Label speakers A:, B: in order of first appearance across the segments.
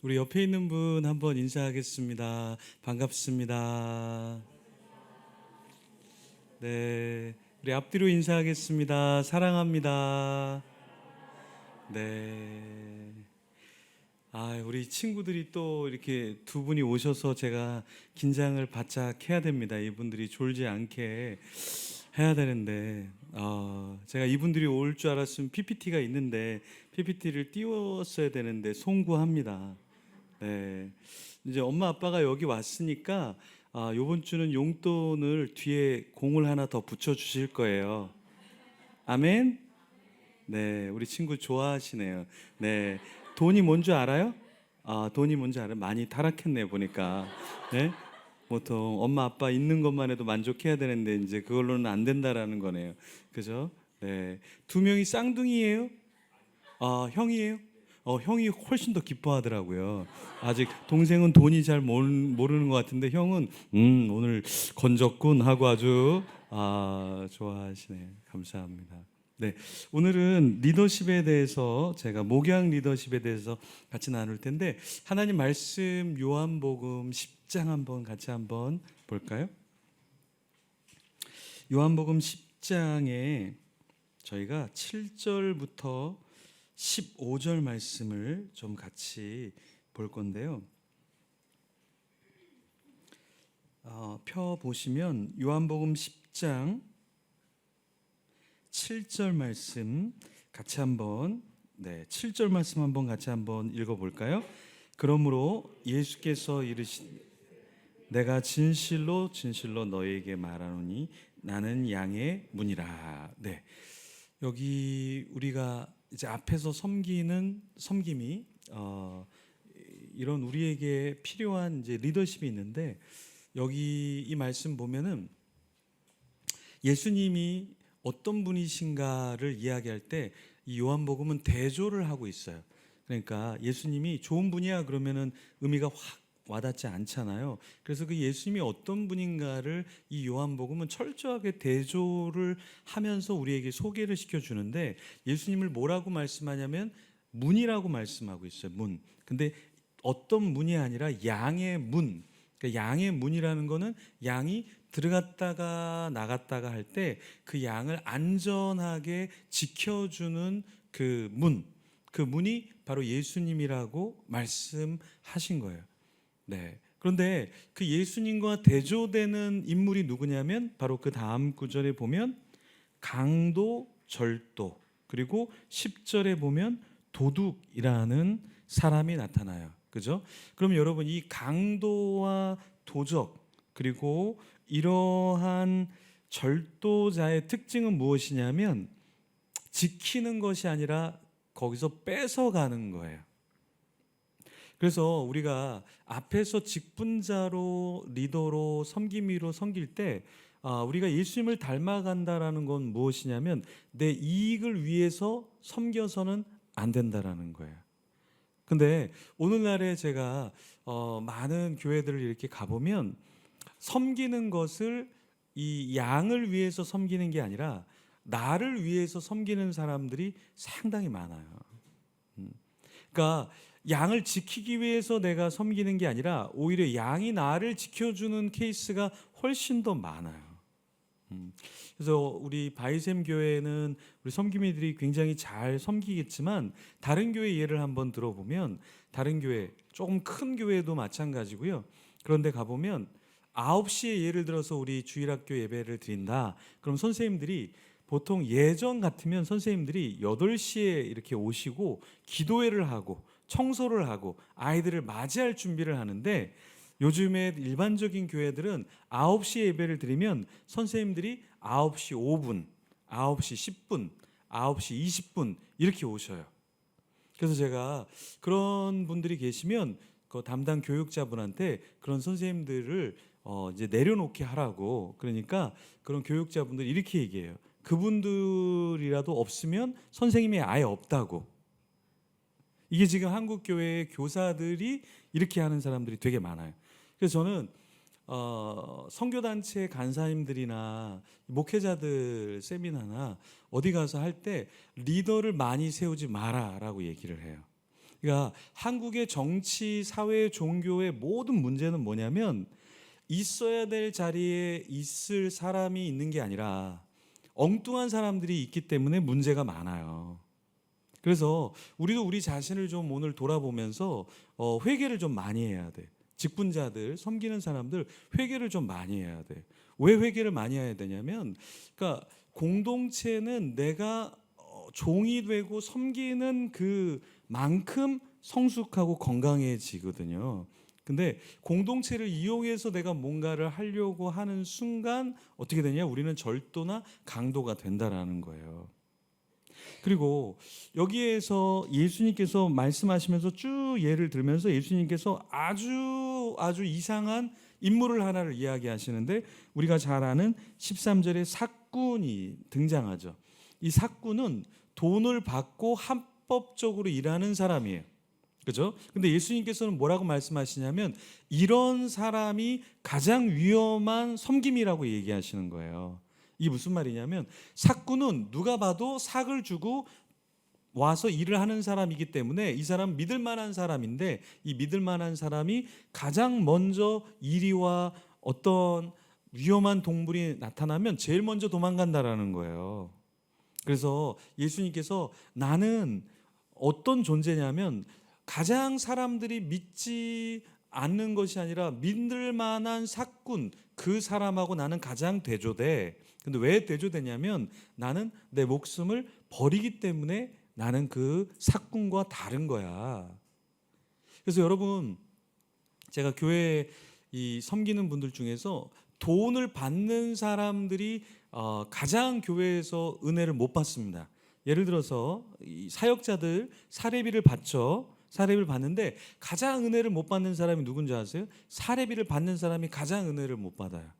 A: 우리 옆에 있는 분 한번 인사하겠습니다. 반갑습니다. 네, 우리 앞뒤로 인사하겠습니다. 사랑합니다. 네. 우리 친구들이 또 이렇게 두 분이 오셔서 제가 긴장을 바짝 해야 됩니다. 이분들이 졸지 않게 해야 되는데, 제가 이분들이 올 줄 알았으면 PPT가 있는데 PPT를 띄웠어야 되는데 송구합니다. 네. 이제 엄마 아빠가 여기 왔으니까 요번 주는 용돈을 뒤에 공을 하나 더 붙여 주실 거예요. 아멘. 네, 우리 친구 좋아하시네요. 네, 돈이 뭔 줄 알아요? 돈이 뭔지 알아요? 많이 타락했네 보니까. 네, 보통 엄마 아빠 있는 것만 해도 만족해야 되는데 이제 그걸로는 안 된다라는 거네요. 그죠? 네, 두 명이 쌍둥이에요? 형이에요? 형이 훨씬 더 기뻐하더라고요. 아직 동생은 돈이 잘 모르는 것 같은데 형은 오늘 건졌군 하고 아주 좋아하시네요. 감사합니다. 네, 오늘은 리더십에 대해서 제가 목양 리더십에 대해서 같이 나눌 텐데 하나님 말씀 요한복음 10장 한번 볼까요? 요한복음 10장에 저희가 7절부터 15절 말씀을 좀 같이 볼 건데요. 펴 보시면 요한복음 10장 7절 말씀 같이 한번 7절 말씀 한번 같이 한번 읽어 볼까요? 그러므로 예수께서 이르신 내가 진실로 진실로 너희에게 말하노니 나는 양의 문이라. 네. 여기 우리가 이제 앞에서 섬기는 섬김이 이런 우리에게 필요한 이제 리더십이 있는데 여기 이 말씀 보면은 예수님이 어떤 분이신가를 이야기할 때 이 요한복음은 대조를 하고 있어요. 그러니까 예수님이 좋은 분이야 그러면은 의미가 확 와닿지 않잖아요. 그래서 그 예수님이 어떤 분인가를 이 요한복음은 철저하게 대조를 하면서 우리에게 소개를 시켜주는데 예수님을 뭐라고 말씀하냐면 문이라고 말씀하고 있어요. 문. 근데 어떤 문이 아니라 양의 문. 그러니까 양의 문이라는 거는 양이 들어갔다가 나갔다가 할 때 그 양을 안전하게 지켜주는 그 문. 그 문이 바로 예수님이라고 말씀하신 거예요. 네. 그런데 그 예수님과 대조되는 인물이 누구냐면 바로 그 다음 구절에 보면 강도, 절도, 그리고 10절에 보면 도둑이라는 사람이 나타나요. 그죠? 그럼 여러분 이 강도와 도적 그리고 이러한 절도자의 특징은 무엇이냐면 지키는 것이 아니라 거기서 뺏어가는 거예요. 그래서 우리가 앞에서 직분자로 리더로 섬김이로 섬길 때 우리가 예수님을 닮아간다라는 건 무엇이냐면 내 이익을 위해서 섬겨서는 안 된다라는 거예요. 근데 오늘날에 제가 많은 교회들을 이렇게 가보면 섬기는 것을 이 양을 위해서 섬기는 게 아니라 나를 위해서 섬기는 사람들이 상당히 많아요. 그러니까 양을 지키기 위해서 내가 섬기는 게 아니라 오히려 양이 나를 지켜주는 케이스가 훨씬 더 많아요. 그래서 우리 바이샘 교회는 우리 섬김이들이 굉장히 잘 섬기겠지만 다른 교회 예를 한번 들어보면 다른 교회 조금 큰 교회도 마찬가지고요. 그런데 가보면 9시에 예를 들어서 우리 주일학교 예배를 드린다. 그럼 선생님들이 보통 예전 같으면 선생님들이 8시에 이렇게 오시고 기도회를 하고 청소를 하고 아이들을 맞이할 준비를 하는데 요즘에 일반적인 교회들은 9시에 예배를 드리면 선생님들이 9시 5분, 9시 10분, 9시 20분 이렇게 오셔요. 그래서 제가 그런 분들이 계시면 그 담당 교육자분한테 그런 선생님들을 이제 내려놓게 하라고 그러니까 그런 교육자분들이 이렇게 얘기해요. 그분들이라도 없으면 선생님이 아예 없다고. 이게 지금 한국 교회의 교사들이 이렇게 하는 사람들이 되게 많아요. 그래서 저는 선교단체 간사님들이나 목회자들 세미나나 어디 가서 할 때 리더를 많이 세우지 마라라고 얘기를 해요. 그러니까 한국의 정치, 사회, 종교의 모든 문제는 뭐냐면 있어야 될 자리에 있을 사람이 있는 게 아니라 엉뚱한 사람들이 있기 때문에 문제가 많아요. 그래서 우리도 우리 자신을 좀 오늘 돌아보면서 회개를 좀 많이 해야 돼. 직분자들, 섬기는 사람들 회개를 좀 많이 해야 돼. 왜 회개를 많이 해야 되냐면, 그러니까 공동체는 내가 종이 되고 섬기는 그만큼 성숙하고 건강해지거든요. 근데 공동체를 이용해서 내가 뭔가를 하려고 하는 순간 어떻게 되냐? 우리는 절도나 강도가 된다라는 거예요. 그리고 여기에서 예수님께서 말씀하시면서 쭉 예를 들면서 예수님께서 아주 이상한 인물을 하나를 이야기하시는데, 우리가 잘 아는 13절에 삭군이 등장하죠. 이 삭군은 돈을 받고 합법적으로 일하는 사람이에요. 그죠? 근데 예수님께서는 뭐라고 말씀하시냐면 이런 사람이 가장 위험한 섬김이라고 얘기하시는 거예요. 이게 무슨 말이냐면 삭군은 누가 봐도 삭을 주고 와서 일을 하는 사람이기 때문에 이 사람 믿을 만한 사람인데, 이 믿을 만한 사람이 가장 먼저 이리와 어떤 위험한 동물이 나타나면 제일 먼저 도망간다라는 거예요. 그래서 예수님께서 나는 어떤 존재냐면 가장 사람들이 믿지 않는 것이 아니라 믿을 만한 삭군, 그 사람하고 나는 가장 대조돼. 근데 왜 대조되냐면 나는 내 목숨을 버리기 때문에 나는 그 삭군과 다른 거야. 그래서 여러분, 제가 교회에 이 섬기는 분들 중에서 돈을 받는 사람들이 가장 교회에서 은혜를 못 받습니다. 예를 들어서 이 사역자들 사례비를 받죠. 사례비를 받는데 가장 은혜를 못 받는 사람이 누군지 아세요? 사례비를 받는 사람이 가장 은혜를 못 받아요.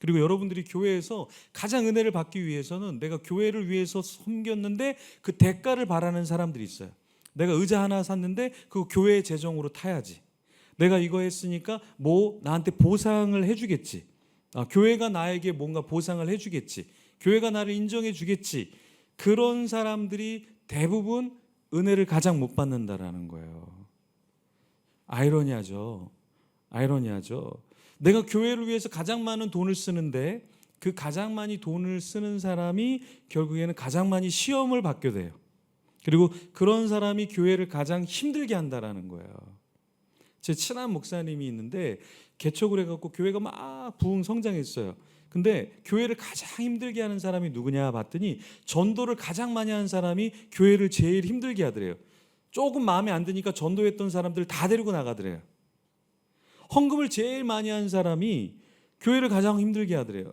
A: 그리고 여러분들이 교회에서 가장 은혜를 받기 위해서는 내가 교회를 위해서 섬겼는데 그 대가를 바라는 사람들이 있어요. 내가 의자 하나 샀는데 그 교회의 재정으로 타야지. 내가 이거 했으니까 뭐 나한테 보상을 해주겠지. 교회가 나에게 뭔가 보상을 해주겠지. 교회가 나를 인정해 주겠지. 그런 사람들이 대부분 은혜를 가장 못 받는다라는 거예요. 아이러니하죠. 내가 교회를 위해서 가장 많은 돈을 쓰는데 그 가장 많이 돈을 쓰는 사람이 결국에는 가장 많이 시험을 받게 돼요. 그리고 그런 사람이 교회를 가장 힘들게 한다라는 거예요. 제 친한 목사님이 있는데 개척을 해갖고 교회가 막 부흥 성장했어요. 근데 교회를 가장 힘들게 하는 사람이 누구냐 봤더니 전도를 가장 많이 하는 사람이 교회를 제일 힘들게 하더래요. 조금 마음에 안 드니까 전도했던 사람들 다 데리고 나가더래요. 헌금을 제일 많이 하는 사람이 교회를 가장 힘들게 하더래요.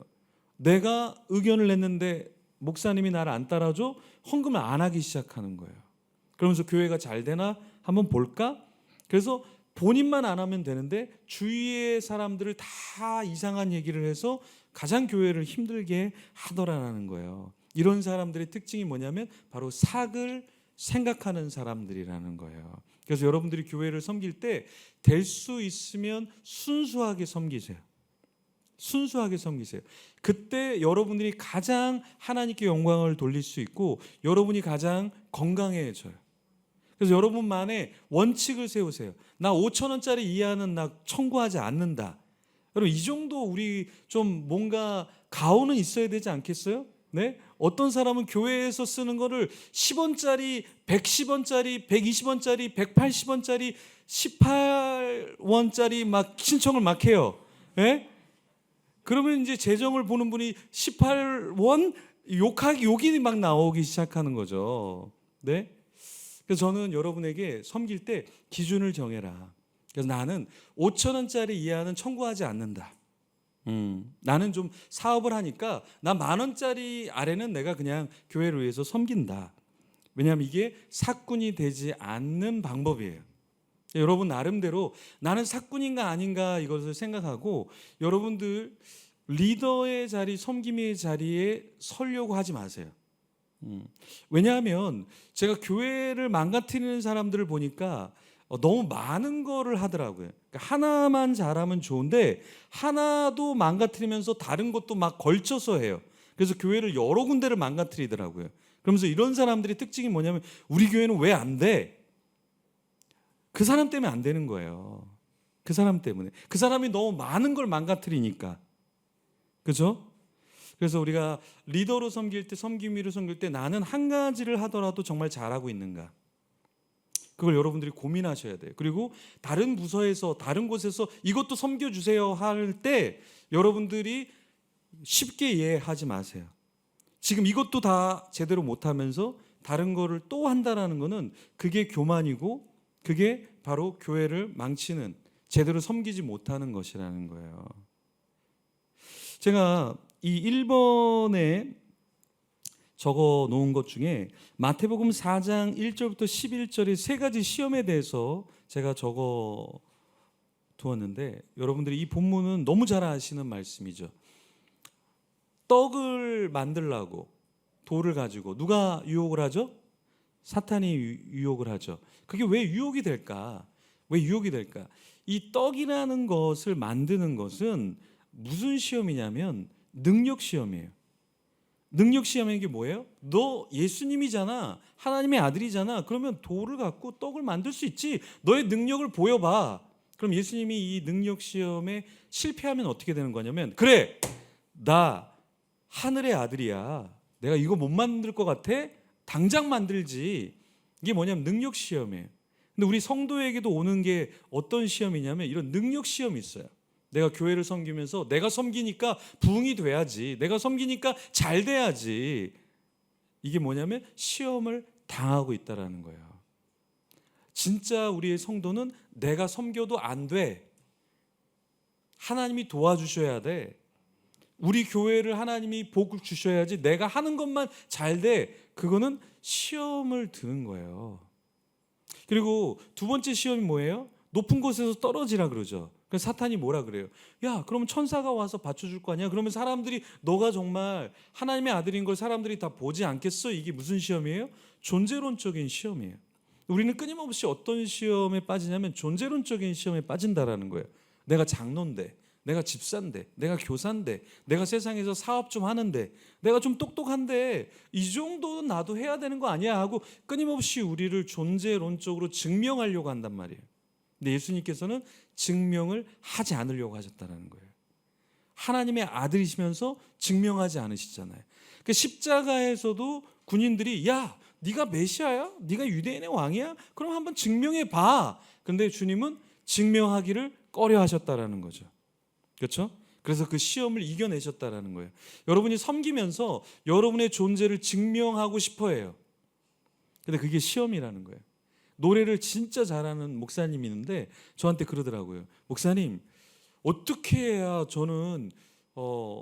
A: 내가 의견을 냈는데 목사님이 나를 안 따라줘? 헌금을 안 하기 시작하는 거예요. 그러면서 교회가 잘 되나 한번 볼까? 그래서 본인만 안 하면 되는데 주위의 사람들을 다 이상한 얘기를 해서 가장 교회를 힘들게 하더라는 거예요. 이런 사람들의 특징이 뭐냐면 바로 삭을 생각하는 사람들이라는 거예요. 그래서 여러분들이 교회를 섬길 때 될 수 있으면 순수하게 섬기세요. 순수하게 섬기세요. 그때 여러분들이 가장 하나님께 영광을 돌릴 수 있고 여러분이 가장 건강해져요. 그래서 여러분만의 원칙을 세우세요. 나 5,000원짜리 이하는 나 청구하지 않는다. 여러분 이 정도 우리 좀 뭔가 가오는 있어야 되지 않겠어요? 네? 어떤 사람은 교회에서 쓰는 거를 10원짜리, 110원짜리, 120원짜리, 180원짜리, 18원짜리 막 신청을 막 해요. 네? 그러면 이제 재정을 보는 분이 18원 욕이 막 나오기 시작하는 거죠. 네? 그래서 저는 여러분에게 섬길 때 기준을 정해라. 그래서 나는 5,000원짜리 이하는 청구하지 않는다. 나는 좀 사업을 하니까 나 10,000원짜리 아래는 내가 그냥 교회를 위해서 섬긴다. 왜냐하면 이게 삭군이 되지 않는 방법이에요. 여러분 나름대로 나는 삭군인가 아닌가 이것을 생각하고 여러분들 리더의 자리, 섬김의 자리에 서려고 하지 마세요. 왜냐하면 제가 교회를 망가뜨리는 사람들을 보니까 너무 많은 거를 하더라고요. 그러니까 하나만 잘하면 좋은데 하나도 망가뜨리면서 다른 것도 막 걸쳐서 해요. 그래서 교회를 여러 군데를 망가뜨리더라고요. 그러면서 이런 사람들의 특징이 뭐냐면 우리 교회는 왜 안 돼? 그 사람 때문에 안 되는 거예요. 그 사람 때문에. 그 사람이 너무 많은 걸 망가뜨리니까. 그죠? 그래서 우리가 리더로 섬길 때, 섬김이로 섬길 때 나는 한 가지를 하더라도 정말 잘하고 있는가? 그걸 여러분들이 고민하셔야 돼요. 그리고 다른 부서에서, 다른 곳에서 이것도 섬겨주세요 할 때 여러분들이 쉽게 이해하지 마세요. 지금 이것도 다 제대로 못하면서 다른 거를 또 한다라는 거는 그게 교만이고 그게 바로 교회를 망치는, 제대로 섬기지 못하는 것이라는 거예요. 제가 이 1번에 적어 놓은 것 중에 마태복음 4장 1절부터 11절의 세 가지 시험에 대해서 제가 적어 두었는데, 여러분들이 이 본문은 너무 잘 아시는 말씀이죠. 떡을 만들라고 돌을 가지고 누가 유혹을 하죠? 사탄이 유혹을 하죠. 그게 왜 유혹이 될까? 왜 유혹이 될까? 이 떡이라는 것을 만드는 것은 무슨 시험이냐면 능력 시험이에요. 능력 시험인 게 뭐예요? 너 예수님이잖아, 하나님의 아들이잖아. 그러면 돌을 갖고 떡을 만들 수 있지. 너의 능력을 보여봐. 그럼 예수님이 이 능력 시험에 실패하면 어떻게 되는 거냐면, 그래, 나 하늘의 아들이야. 내가 이거 못 만들 것 같아? 당장 만들지. 이게 뭐냐면 능력 시험이에요. 근데 우리 성도에게도 오는 게 어떤 시험이냐면 이런 능력 시험이 있어요. 내가 교회를 섬기면서 내가 섬기니까 부흥이 돼야지, 내가 섬기니까 잘 돼야지. 이게 뭐냐면 시험을 당하고 있다라는 거예요. 진짜 우리의 성도는 내가 섬겨도 안 돼. 하나님이 도와주셔야 돼. 우리 교회를 하나님이 복을 주셔야지. 내가 하는 것만 잘 돼. 그거는 시험을 드는 거예요. 그리고 두 번째 시험이 뭐예요? 높은 곳에서 떨어지라 그러죠. 그래서 사탄이 뭐라 그래요? 야, 그럼 천사가 와서 받쳐줄 거 아니야? 그러면 사람들이 너가 정말 하나님의 아들인 걸 사람들이 다 보지 않겠어? 이게 무슨 시험이에요? 존재론적인 시험이에요. 우리는 끊임없이 어떤 시험에 빠지냐면 존재론적인 시험에 빠진다라는 거예요. 내가 장로인데, 내가 집사인데, 내가 교사인데, 내가 세상에서 사업 좀 하는데, 내가 좀 똑똑한데 이 정도는 나도 해야 되는 거 아니야? 하고 끊임없이 우리를 존재론적으로 증명하려고 한단 말이에요. 근데 예수님께서는 증명을 하지 않으려고 하셨다는 거예요. 하나님의 아들이시면서 증명하지 않으시잖아요. 그 십자가에서도 군인들이 야, 네가 메시아야? 네가 유대인의 왕이야? 그럼 한번 증명해 봐. 그런데 주님은 증명하기를 꺼려 하셨다라는 거죠. 그렇죠? 그래서 그 시험을 이겨내셨다라는 거예요. 여러분이 섬기면서 여러분의 존재를 증명하고 싶어 해요. 근데 그게 시험이라는 거예요. 노래를 진짜 잘하는 목사님이 있는데 저한테 그러더라고요. 목사님, 어떻게 해야 저는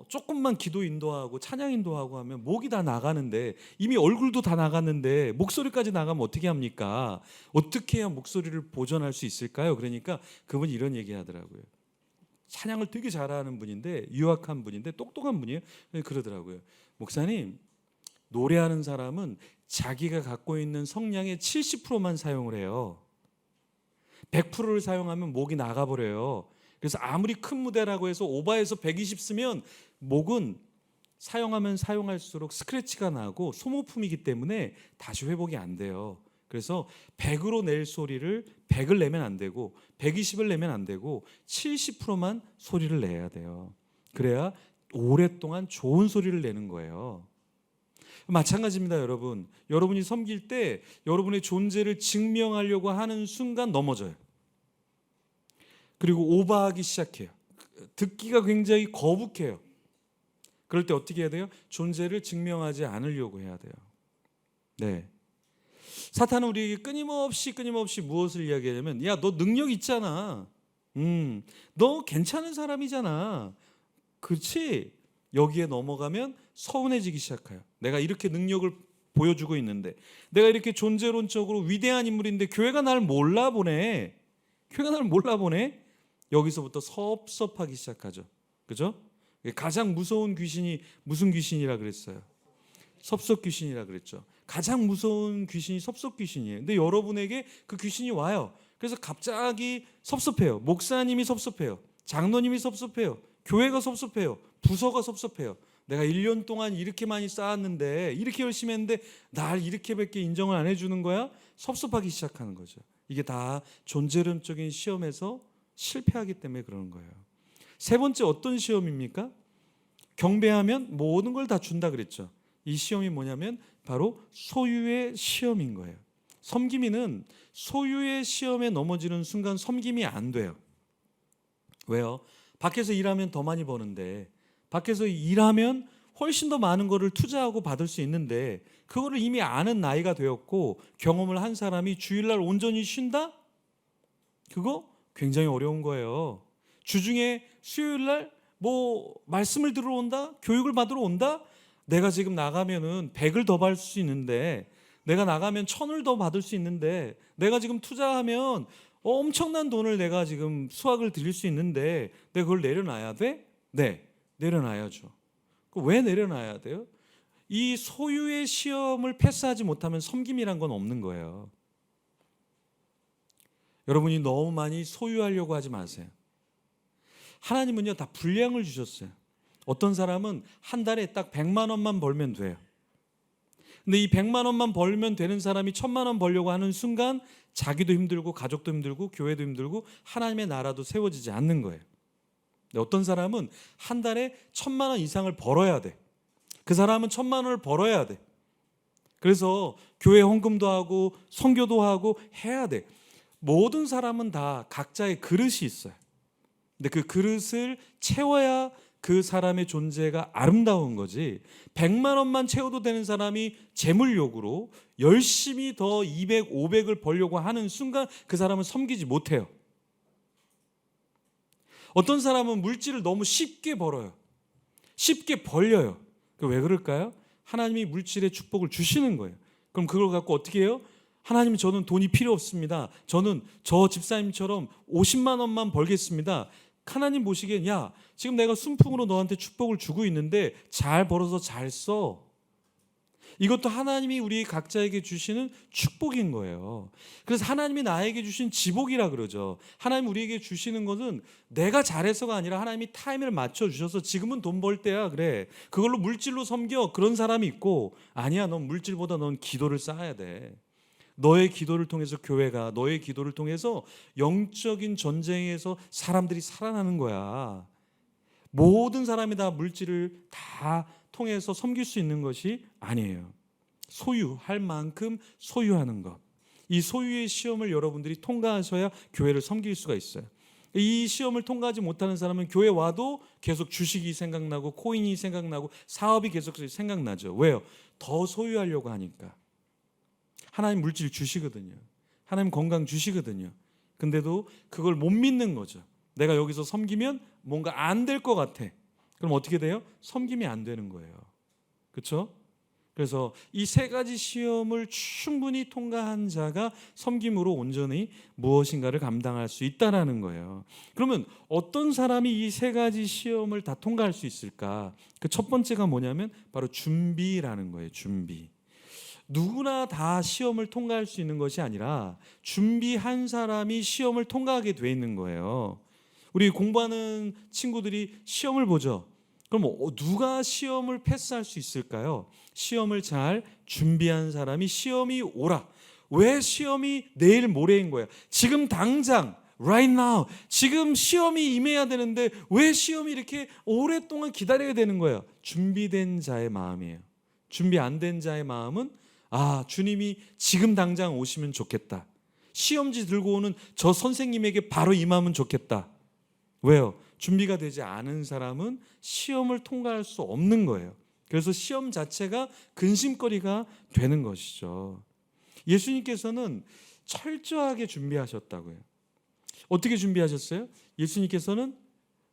A: 조금만 기도 인도하고 찬양 인도하고 하면 목이 다 나가는데, 이미 얼굴도 다 나갔는데 목소리까지 나가면 어떻게 합니까? 어떻게 해야 목소리를 보존할 수 있을까요? 그러니까 그분이 이런 얘기 하더라고요. 찬양을 되게 잘하는 분인데, 유학한 분인데 똑똑한 분이에요. 그러더라고요. 목사님, 노래하는 사람은 자기가 갖고 있는 성량의 70%만 사용을 해요. 100%를 사용하면 목이 나가버려요. 그래서 아무리 큰 무대라고 해서 오바해서 120 쓰면 목은 사용하면 사용할수록 스크래치가 나고 소모품이기 때문에 다시 회복이 안 돼요. 그래서 100으로 낼 소리를 100을 내면 안 되고 120을 내면 안 되고 70%만 소리를 내야 돼요. 그래야 오랫동안 좋은 소리를 내는 거예요. 마찬가지입니다, 여러분. 여러분이 섬길 때 여러분의 존재를 증명하려고 하는 순간 넘어져요. 그리고 오버하기 시작해요. 듣기가 굉장히 거북해요. 그럴 때 어떻게 해야 돼요? 존재를 증명하지 않으려고 해야 돼요. 네. 사탄은 우리에게 끊임없이 무엇을 이야기하냐면, 야, 너 능력 있잖아. 너 괜찮은 사람이잖아. 그렇지? 여기에 넘어가면 서운해지기 시작해요. 내가 이렇게 능력을 보여주고 있는데, 내가 이렇게 존재론적으로 위대한 인물인데 교회가 날 몰라보네. 교회가 날 몰라보네. 여기서부터 섭섭하기 시작하죠. 그죠? 가장 무서운 귀신이 무슨 귀신이라 그랬어요? 섭섭 귀신이라 그랬죠. 가장 무서운 귀신이 섭섭 귀신이에요. 근데 여러분에게 그 귀신이 와요. 그래서 갑자기 섭섭해요. 목사님이 섭섭해요. 장로님이 섭섭해요. 교회가 섭섭해요. 부서가 섭섭해요. 내가 1년 동안 이렇게 많이 쌓았는데, 이렇게 열심히 했는데 날 이렇게밖에 인정을 안 해주는 거야? 섭섭하기 시작하는 거죠. 이게 다 존재론적인 시험에서 실패하기 때문에 그러는 거예요. 세 번째 어떤 시험입니까? 경배하면 모든 걸 다 준다 그랬죠. 이 시험이 뭐냐면 바로 소유의 시험인 거예요. 섬김이는 소유의 시험에 넘어지는 순간 섬김이 안 돼요. 왜요? 밖에서 일하면 더 많이 버는데, 밖에서 일하면 훨씬 더 많은 거를 투자하고 받을 수 있는데, 그거를 이미 아는 나이가 되었고 경험을 한 사람이 주일날 온전히 쉰다? 그거 굉장히 어려운 거예요. 주중에 수요일날 뭐 말씀을 들으러 온다? 교육을 받으러 온다? 내가 지금 나가면은 100을 더 받을 수 있는데, 내가 나가면 1000을 더 받을 수 있는데, 내가 지금 투자하면 엄청난 돈을 내가 지금 수확을 드릴 수 있는데 내가 그걸 내려놔야 돼? 네, 내려놔야죠. 왜 내려놔야 돼요? 이 소유의 시험을 패스하지 못하면 섬김이란 건 없는 거예요. 여러분이 너무 많이 소유하려고 하지 마세요. 하나님은요 다 분량을 주셨어요. 어떤 사람은 한 달에 딱 100만 원만 벌면 돼요. 근데 이 100만 원만 벌면 되는 사람이 1000만 원 벌려고 하는 순간 자기도 힘들고 가족도 힘들고 교회도 힘들고 하나님의 나라도 세워지지 않는 거예요. 근데 어떤 사람은 한 달에 1000만 원 이상을 벌어야 돼. 그 사람은 1000만 원을 벌어야 돼. 그래서 교회 헌금도 하고 선교도 하고 해야 돼. 모든 사람은 다 각자의 그릇이 있어요. 근데 그 그릇을 채워야 그 사람의 존재가 아름다운 거지. 100만 원만 채워도 되는 사람이 재물욕으로 열심히 더 200, 500을 벌려고 하는 순간 그 사람은 섬기지 못해요. 어떤 사람은 물질을 너무 쉽게 벌어요. 쉽게 벌려요. 왜 그럴까요? 하나님이 물질의 축복을 주시는 거예요. 그럼 그걸 갖고 어떻게 해요? 하나님, 저는 돈이 필요 없습니다. 저는 저 집사님처럼 50만 원만 벌겠습니다. 하나님 보시기엔, 야, 지금 내가 순풍으로 너한테 축복을 주고 있는데 잘 벌어서 잘 써. 이것도 하나님이 우리 각자에게 주시는 축복인 거예요. 그래서 하나님이 나에게 주신 지복이라 그러죠. 하나님 우리에게 주시는 것은 내가 잘해서가 아니라 하나님이 타임을 맞춰주셔서 지금은 돈 벌 때야, 그래, 그걸로 물질로 섬겨. 그런 사람이 있고, 아니야, 넌 물질보다 넌 기도를 쌓아야 돼. 너의 기도를 통해서 교회가, 너의 기도를 통해서 영적인 전쟁에서 사람들이 살아나는 거야. 모든 사람이 다 물질을 다 통해서 섬길 수 있는 것이 아니에요. 소유할 만큼 소유하는 것. 이 소유의 시험을 여러분들이 통과하셔야 교회를 섬길 수가 있어요. 이 시험을 통과하지 못하는 사람은 교회 와도 계속 주식이 생각나고 코인이 생각나고 사업이 계속 생각나죠. 왜요? 더 소유하려고 하니까. 하나님 물질 주시거든요. 하나님 건강 주시거든요. 근데도 그걸 못 믿는 거죠. 내가 여기서 섬기면 뭔가 안 될 것 같아. 그럼 어떻게 돼요? 섬김이 안 되는 거예요. 그렇죠? 그래서 이 세 가지 시험을 충분히 통과한 자가 섬김으로 온전히 무엇인가를 감당할 수 있다라는 거예요. 그러면 어떤 사람이 이 세 가지 시험을 다 통과할 수 있을까? 그 첫 번째가 뭐냐면 바로 준비라는 거예요. 준비. 누구나 다 시험을 통과할 수 있는 것이 아니라 준비한 사람이 시험을 통과하게 돼 있는 거예요. 우리 공부하는 친구들이 시험을 보죠. 그럼 누가 시험을 패스할 수 있을까요? 시험을 잘 준비한 사람이 시험이 오라. 왜 시험이 내일 모레인 거야? 지금 당장 right now 지금 시험이 임해야 되는데 왜 시험이 이렇게 오랫동안 기다려야 되는 거예요? 준비된 자의 마음이에요. 준비 안 된 자의 마음은 주님이 지금 당장 오시면 좋겠다. 시험지 들고 오는 저 선생님에게 바로 임하면 좋겠다. 왜요? 준비가 되지 않은 사람은 시험을 통과할 수 없는 거예요. 그래서 시험 자체가 근심거리가 되는 것이죠. 예수님께서는 철저하게 준비하셨다고요. 어떻게 준비하셨어요? 예수님께서는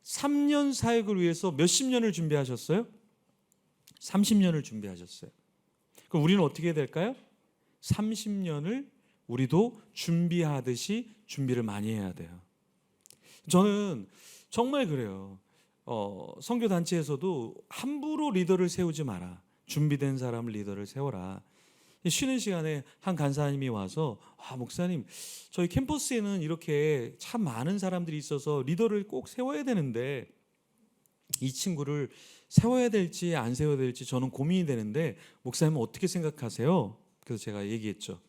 A: 3년 사역을 위해서 몇십 년을 준비하셨어요? 30년을 준비하셨어요. 그럼 우리는 어떻게 해야 될까요? 30년을 우리도 준비하듯이 준비를 많이 해야 돼요. 저는 정말 그래요. 선교단체에서도 함부로 리더를 세우지 마라. 준비된 사람을 리더를 세워라. 쉬는 시간에 한 간사님이 와서 목사님, 저희 캠퍼스에는 이렇게 참 많은 사람들이 있어서 리더를 꼭 세워야 되는데 이 친구를 세워야 될지 안 세워야 될지 저는 고민이 되는데 목사님은 어떻게 생각하세요? 그래서 제가 얘기했죠.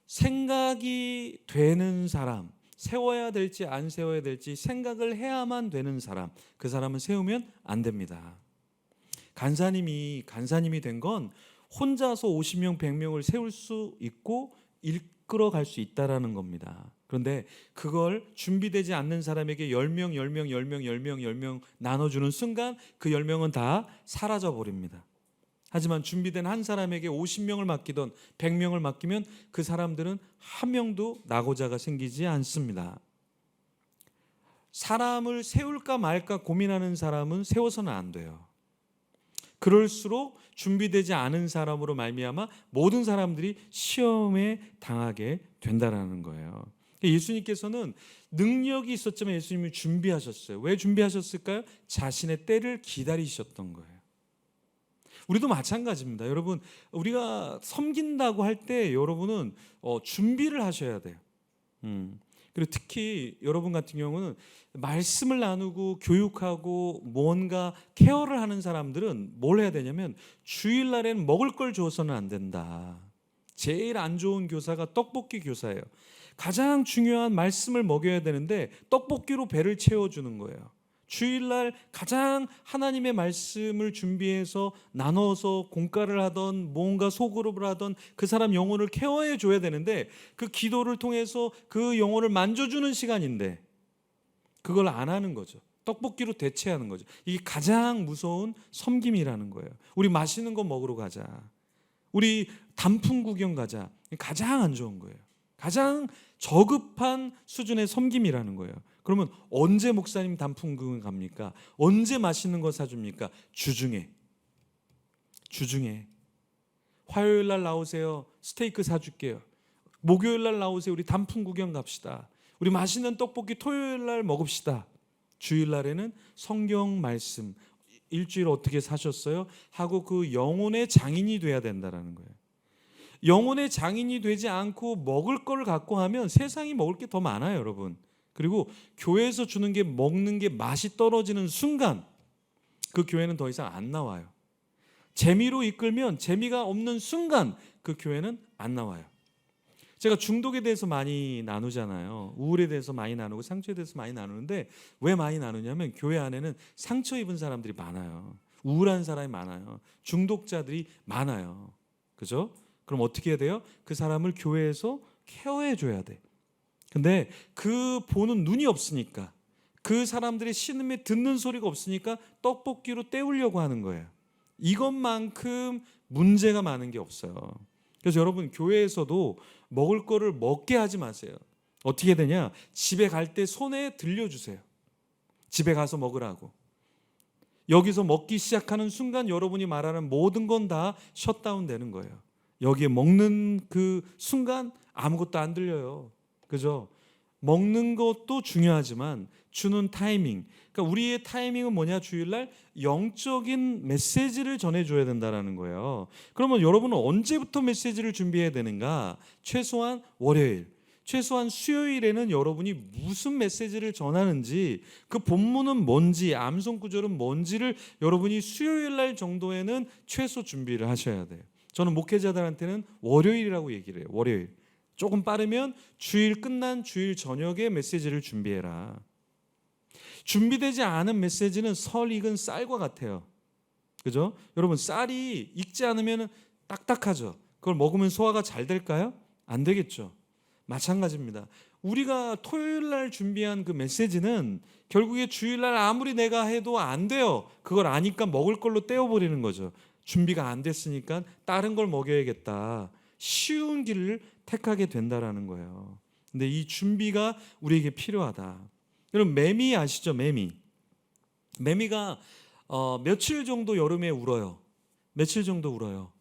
A: 생각이 되는 사람, 세워야 될지 안 세워야 될지 생각을 해야만 되는 사람, 그 사람은 세우면 안 됩니다. 간사님이 된 건 혼자서 50명, 100명을 세울 수 있고 이끌어 갈 수 있다라는 겁니다. 그런데 그걸 준비되지 않는 사람에게 10명, 10명, 10명, 10명, 10명 나눠주는 순간 그 10명은 다 사라져 버립니다. 하지만 준비된 한 사람에게 50명을 맡기던 100명을 맡기면 그 사람들은 한 명도 나고자가 생기지 않습니다. 사람을 세울까 말까 고민하는 사람은 세워서는 안 돼요. 그럴수록 준비되지 않은 사람으로 말미암아 모든 사람들이 시험에 당하게 된다라는 거예요. 예수님께서는 능력이 있었지만 예수님이 준비하셨어요. 왜 준비하셨을까요? 자신의 때를 기다리셨던 거예요. 우리도 마찬가지입니다. 여러분, 우리가 섬긴다고 할 때 여러분은 준비를 하셔야 돼요. 그리고 특히 여러분 같은 경우는 말씀을 나누고 교육하고 뭔가 케어를 하는 사람들은 뭘 해야 되냐면 주일날에는 먹을 걸 줘서는 안 된다. 제일 안 좋은 교사가 떡볶이 교사예요. 가장 중요한 말씀을 먹여야 되는데 떡볶이로 배를 채워주는 거예요. 주일날 가장 하나님의 말씀을 준비해서 나눠서 공과를 하던 뭔가 소그룹을 하던 그 사람 영혼을 케어해 줘야 되는데 그 기도를 통해서 그 영혼을 만져주는 시간인데 그걸 안 하는 거죠. 떡볶이로 대체하는 거죠. 이게 가장 무서운 섬김이라는 거예요. 우리 맛있는 거 먹으러 가자. 우리 단풍 구경 가자. 가장 안 좋은 거예요. 가장 저급한 수준의 섬김이라는 거예요. 그러면 언제 목사님 단풍 구경 갑니까? 언제 맛있는 거 사줍니까? 주중에. 화요일 날 나오세요. 스테이크 사줄게요. 목요일 날 나오세요. 우리 단풍 구경 갑시다. 우리 맛있는 떡볶이 토요일 날 먹읍시다. 주일 날에는 성경 말씀 일주일 어떻게 사셨어요? 하고 그 영혼의 장인이 돼야 된다라는 거예요. 영혼의 장인이 되지 않고 먹을 걸 갖고 하면 세상이 먹을 게 더 많아요, 여러분. 그리고 교회에서 주는 게 먹는 게 맛이 떨어지는 순간 그 교회는 더 이상 안 나와요. 재미로 이끌면 재미가 없는 순간 그 교회는 안 나와요. 제가 중독에 대해서 많이 나누잖아요. 우울에 대해서 많이 나누고 상처에 대해서 많이 나누는데 왜 많이 나누냐면 교회 안에는 상처 입은 사람들이 많아요. 우울한 사람이 많아요. 중독자들이 많아요. 그죠? 그럼 어떻게 해야 돼요? 그 사람을 교회에서 케어해 줘야 돼. 근데 그 보는 눈이 없으니까 그 사람들의 신음에 듣는 소리가 없으니까 떡볶이로 때우려고 하는 거예요. 이것만큼 문제가 많은 게 없어요. 그래서 여러분 교회에서도 먹을 거를 먹게 하지 마세요. 어떻게 되냐? 집에 갈 때 손에 들려주세요. 집에 가서 먹으라고. 여기서 먹기 시작하는 순간 여러분이 말하는 모든 건 다 셧다운 되는 거예요. 여기에 먹는 그 순간 아무것도 안 들려요. 그죠? 먹는 것도 중요하지만 주는 타이밍. 그러니까 우리의 타이밍은 뭐냐? 주일날 영적인 메시지를 전해줘야 된다는 거예요. 그러면 여러분은 언제부터 메시지를 준비해야 되는가? 최소한 월요일, 최소한 수요일에는 여러분이 무슨 메시지를 전하는지 그 본문은 뭔지 암송 구절은 뭔지를 여러분이 수요일날 정도에는 최소 준비를 하셔야 돼요. 저는 목회자들한테는 월요일이라고 얘기를 해요. 월요일. 조금 빠르면 주일 끝난 주일 저녁에 메시지를 준비해라. 준비되지 않은 메시지는 설 익은 쌀과 같아요. 그죠? 여러분 쌀이 익지 않으면 딱딱하죠. 그걸 먹으면 소화가 잘 될까요? 안 되겠죠. 마찬가지입니다. 우리가 토요일 날 준비한 그 메시지는 결국에 주일 날 아무리 내가 해도 안 돼요. 그걸 아니까 먹을 걸로 떼어버리는 거죠. 준비가 안 됐으니까 다른 걸 먹여야겠다. 쉬운 길을 택하게 된다라는 거예요. 근데 이 준비가 우리에게 필요하다. 여러분 매미 아시죠? 매미가 며칠 정도 여름에 울어요. 며칠 정도 울어요.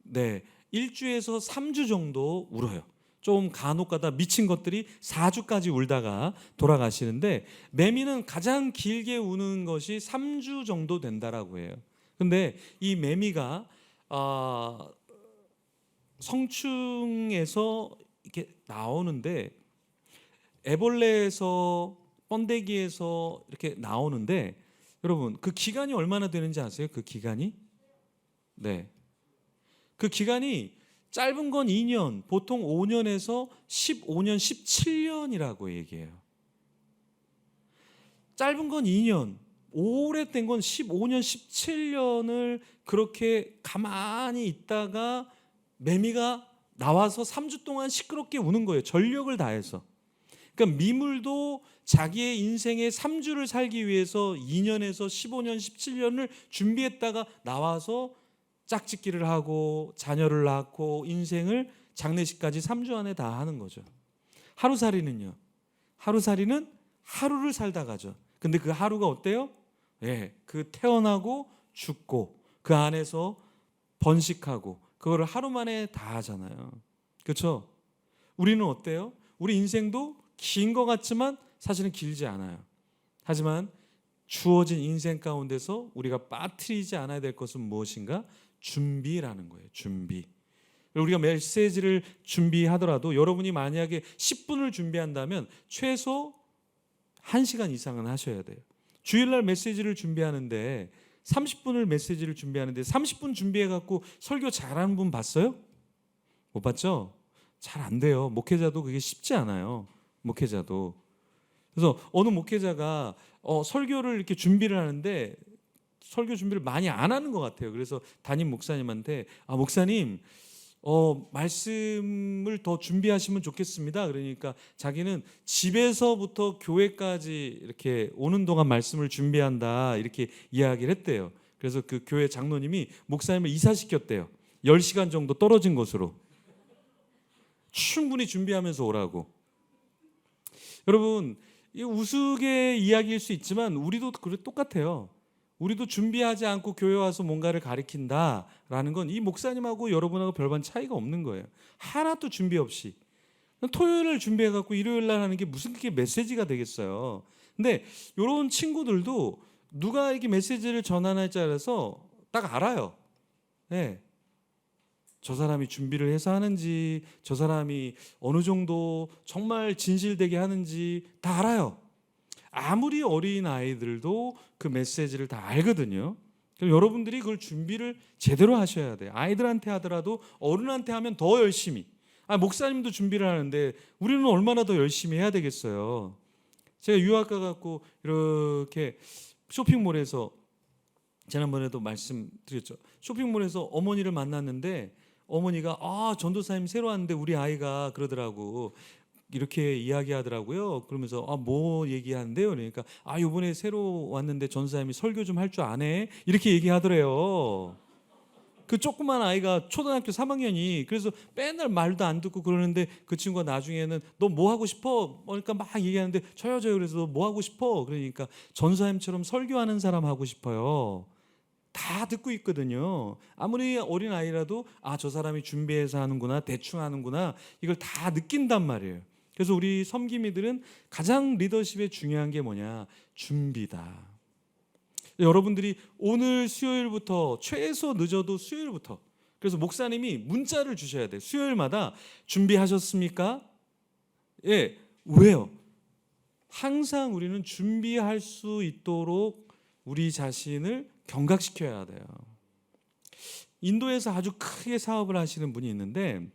A: 네, 1주에서 3주 정도 울어요. 좀 간혹가다 미친 것들이 4주까지 울다가 돌아가시는데 매미는 가장 길게 우는 것이 3주 정도 된다라고 해요. 근데 이 매미가 성충에서 이렇게 나오는데 애벌레에서 번데기에서 이렇게 나오는데 여러분 그 기간이 얼마나 되는지 아세요? 그 기간이? 네. 그 기간이 짧은 건 2년, 보통 5년에서 15년, 17년이라고 얘기해요. 짧은 건 2년, 오래된 건 15년, 17년을 그렇게 가만히 있다가 매미가 나와서 3주 동안 시끄럽게 우는 거예요. 전력을 다해서. 그러니까 미물도 자기의 인생의 3주를 살기 위해서 2년에서 15년, 17년을 준비했다가 나와서 짝짓기를 하고 자녀를 낳고 인생을 장례식까지 3주 안에 다 하는 거죠. 하루살이는요. 하루살이는 하루를 살다 가죠. 근데 그 하루가 어때요? 예, 그 태어나고 죽고 그 안에서 번식하고 그거를 하루 만에 다 하잖아요. 그렇죠? 우리는 어때요? 우리 인생도 긴 것 같지만 사실은 길지 않아요. 하지만 주어진 인생 가운데서 우리가 빠뜨리지 않아야 될 것은 무엇인가? 준비라는 거예요. 준비. 우리가 메시지를 준비하더라도 여러분이 만약에 10분을 준비한다면 최소 1시간 이상은 하셔야 돼요. 주일날 메시지를 준비하는데 30분을 메시지를 준비하는데 30분 준비해갖고 설교 잘하는 분 봤어요? 못 봤죠? 잘 안 돼요. 목회자도 그게 쉽지 않아요. 목회자도. 그래서 어느 목회자가 설교를 이렇게 준비를 하는데 설교 준비를 많이 안 하는 것 같아요. 그래서 담임 목사님한테 목사님 말씀을 더 준비하시면 좋겠습니다. 그러니까 자기는 집에서부터 교회까지 이렇게 오는 동안 말씀을 준비한다 이렇게 이야기를 했대요. 그래서 그 교회 장로님이 목사님을 이사시켰대요. 10시간 정도 떨어진 곳으로. 충분히 준비하면서 오라고. 여러분, 이 우스개 이야기일 수 있지만 우리도 똑같아요. 우리도 준비하지 않고 교회 와서 뭔가를 가리킨다라는 건 이 목사님하고 여러분하고 별반 차이가 없는 거예요. 하나도 준비 없이 토요일을 준비해갖고 일요일 날 하는 게 무슨 그게 메시지가 되겠어요. 근데 이런 친구들도 누가 이렇게 메시지를 전하냐에 따라서 딱 알아요. 네. 저 사람이 준비를 해서 하는지, 저 사람이 어느 정도 정말 진실되게 하는지 다 알아요. 아무리 어린 아이들도 그 메시지를 다 알거든요. 그럼 여러분들이 그걸 준비를 제대로 하셔야 돼요. 아이들한테 하더라도 어른한테 하면 더 열심히. 목사님도 준비를 하는데 우리는 얼마나 더 열심히 해야 되겠어요. 제가 유학 가갖고 이렇게 쇼핑몰에서 지난번에도 말씀드렸죠. 쇼핑몰에서 어머니를 만났는데 어머니가 전도사님 새로 왔는데 우리 아이가 그러더라고. 이렇게 이야기하더라고요. 그러면서 뭐 얘기하는데요? 그러니까 이번에 새로 왔는데 전도사님이 설교 좀 할 줄 아네? 이렇게 얘기하더래요. 그 조그만 아이가 초등학교 3학년이 그래서 맨날 말도 안 듣고 그러는데 그 친구가 나중에는 너 뭐 하고 싶어? 그러니까 막 얘기하는데 저요 그래서 너 뭐 하고 싶어? 그러니까 전도사님처럼 설교하는 사람 하고 싶어요. 다 듣고 있거든요. 아무리 어린 아이라도 저 사람이 준비해서 하는구나, 대충 하는구나 이걸 다 느낀단 말이에요. 그래서 우리 섬김이들은 가장 리더십에 중요한 게 뭐냐? 준비다. 여러분들이 오늘 수요일부터 최소 늦어도 수요일부터 그래서 목사님이 문자를 주셔야 돼요. 수요일마다 준비하셨습니까? 예, 왜요? 항상 우리는 준비할 수 있도록 우리 자신을 경각시켜야 돼요. 인도에서 아주 크게 사업을 하시는 분이 있는데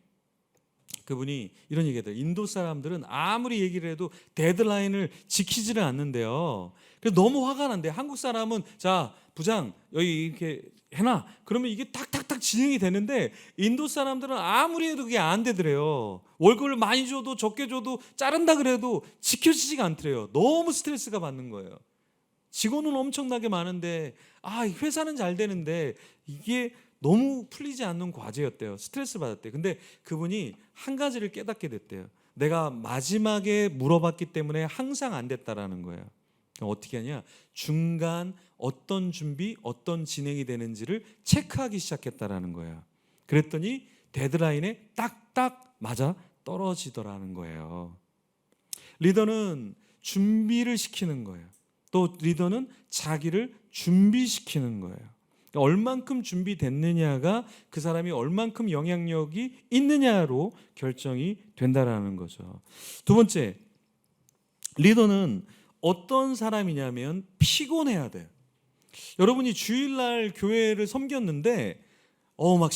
A: 그분이 이런 얘기해요. 인도 사람들은 아무리 얘기를 해도 데드라인을 지키지를 않는데요. 그래서 너무 화가 난대. 한국 사람은 자 부장 여기 이렇게 해놔. 그러면 이게 탁탁탁 진행이 되는데 인도 사람들은 아무리 해도 그게 안 되더래요. 월급을 많이 줘도 적게 줘도 자른다 그래도 지켜지지가 않더래요. 너무 스트레스가 받는 거예요. 직원은 엄청나게 많은데 회사는 잘 되는데 이게 너무 풀리지 않는 과제였대요. 스트레스 받았대요. 근데 그분이 한 가지를 깨닫게 됐대요. 내가 마지막에 물어봤기 때문에 항상 안 됐다라는 거예요. 어떻게 하냐? 중간 어떤 준비, 어떤 진행이 되는지를 체크하기 시작했다라는 거예요. 그랬더니 데드라인에 딱딱 맞아 떨어지더라는 거예요. 리더는 준비를 시키는 거예요. 또 리더는 자기를 준비시키는 거예요. 그러니까 얼만큼 준비됐느냐가 그 사람이 얼만큼 영향력이 있느냐로 결정이 된다라는 거죠. 두 번째, 리더는 어떤 사람이냐면 피곤해야 돼요. 여러분이 주일날 교회를 섬겼는데 막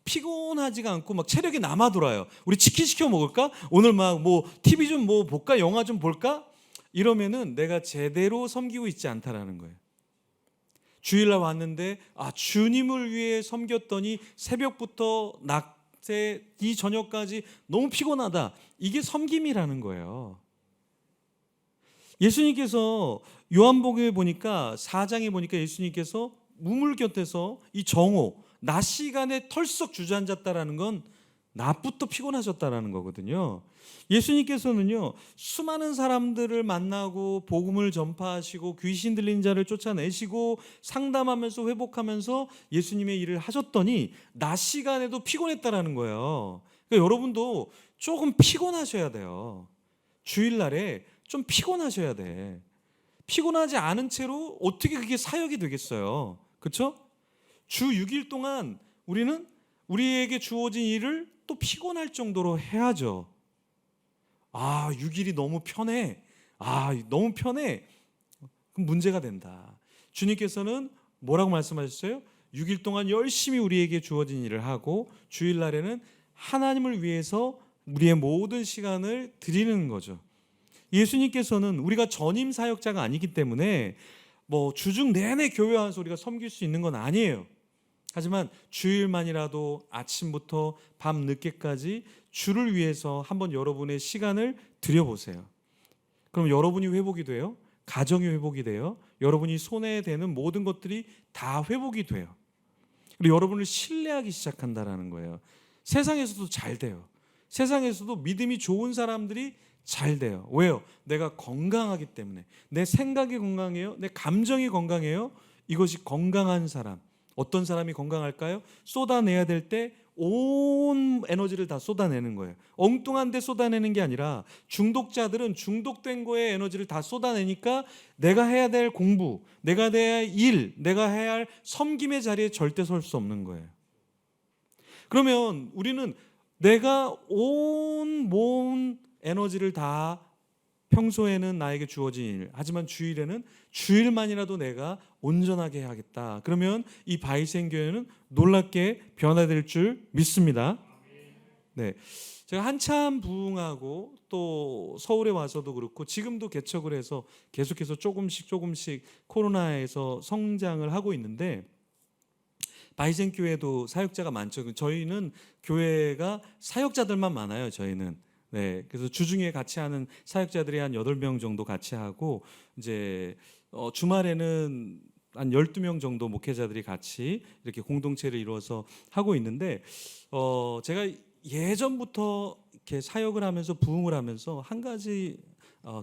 A: 피곤하지가 않고 막 체력이 남아 돌아요. 우리 치킨 시켜 먹을까? 오늘 막 뭐 TV 좀 뭐 볼까? 영화 좀 볼까? 이러면은 내가 제대로 섬기고 있지 않다라는 거예요. 주일날 왔는데 주님을 위해 섬겼더니 새벽부터 낮에 이 저녁까지 너무 피곤하다. 이게 섬김이라는 거예요. 예수님께서 요한복음에 보니까 4장에 보니까 예수님께서 우물 곁에서 이 정오 낮 시간에 털썩 주저앉았다라는 건 낮부터 피곤하셨다라는 거거든요. 예수님께서는요 수많은 사람들을 만나고 복음을 전파하시고 귀신 들린 자를 쫓아내시고 상담하면서 회복하면서 예수님의 일을 하셨더니 낮 시간에도 피곤했다라는 거예요. 그러니까 여러분도 조금 피곤하셔야 돼요. 주일날에 좀 피곤하셔야 돼. 피곤하지 않은 채로 어떻게 그게 사역이 되겠어요? 그렇죠? 주 6일 동안 우리는 우리에게 주어진 일을 또 피곤할 정도로 해야죠. 6일이 너무 편해. 너무 편해. 그럼 문제가 된다. 주님께서는 뭐라고 말씀하셨어요? 6일 동안 열심히 우리에게 주어진 일을 하고 주일날에는 하나님을 위해서 우리의 모든 시간을 드리는 거죠. 예수님께서는 우리가 전임 사역자가 아니기 때문에 뭐 주중 내내 교회 와서 우리가 섬길 수 있는 건 아니에요. 하지만 주일만이라도 아침부터 밤 늦게까지 주를 위해서 한번 여러분의 시간을 드려보세요. 그럼 여러분이 회복이 돼요. 가정이 회복이 돼요. 여러분이 손에 대는 모든 것들이 다 회복이 돼요. 그리고 여러분을 신뢰하기 시작한다라는 거예요. 세상에서도 잘 돼요. 세상에서도 믿음이 좋은 사람들이 잘 돼요. 왜요? 내가 건강하기 때문에. 내 생각이 건강해요. 내 감정이 건강해요. 이것이 건강한 사람. 어떤 사람이 건강할까요? 쏟아내야 될 때 온 에너지를 다 쏟아내는 거예요. 엉뚱한 데 쏟아내는 게 아니라 중독자들은 중독된 거에 에너지를 다 쏟아내니까 내가 해야 될 공부, 내가 해야 할 일, 내가 해야 할 섬김의 자리에 절대 설 수 없는 거예요. 그러면 우리는 내가 온 몸 에너지를 다 평소에는 나에게 주어진 일, 하지만 주일에는 주일만이라도 내가 온전하게 해야겠다. 그러면 이 바이센교회는 놀랍게 변화될 줄 믿습니다. 네, 제가 한참 부흥하고 또 서울에 와서도 그렇고 지금도 개척을 해서 계속해서 조금씩 코로나에서 성장을 하고 있는데 바이센교회도 사역자가 많죠. 저희는 교회가 사역자들만 많아요. 저희는. 네, 그래서 주중에 같이 하는 사역자들이 한 8명 정도 같이 하고 이제 주말에는 한 12명 정도 목회자들이 같이 이렇게 공동체를 이루어서 하고 있는데 제가 예전부터 이렇게 사역을 하면서 부흥을 하면서 한 가지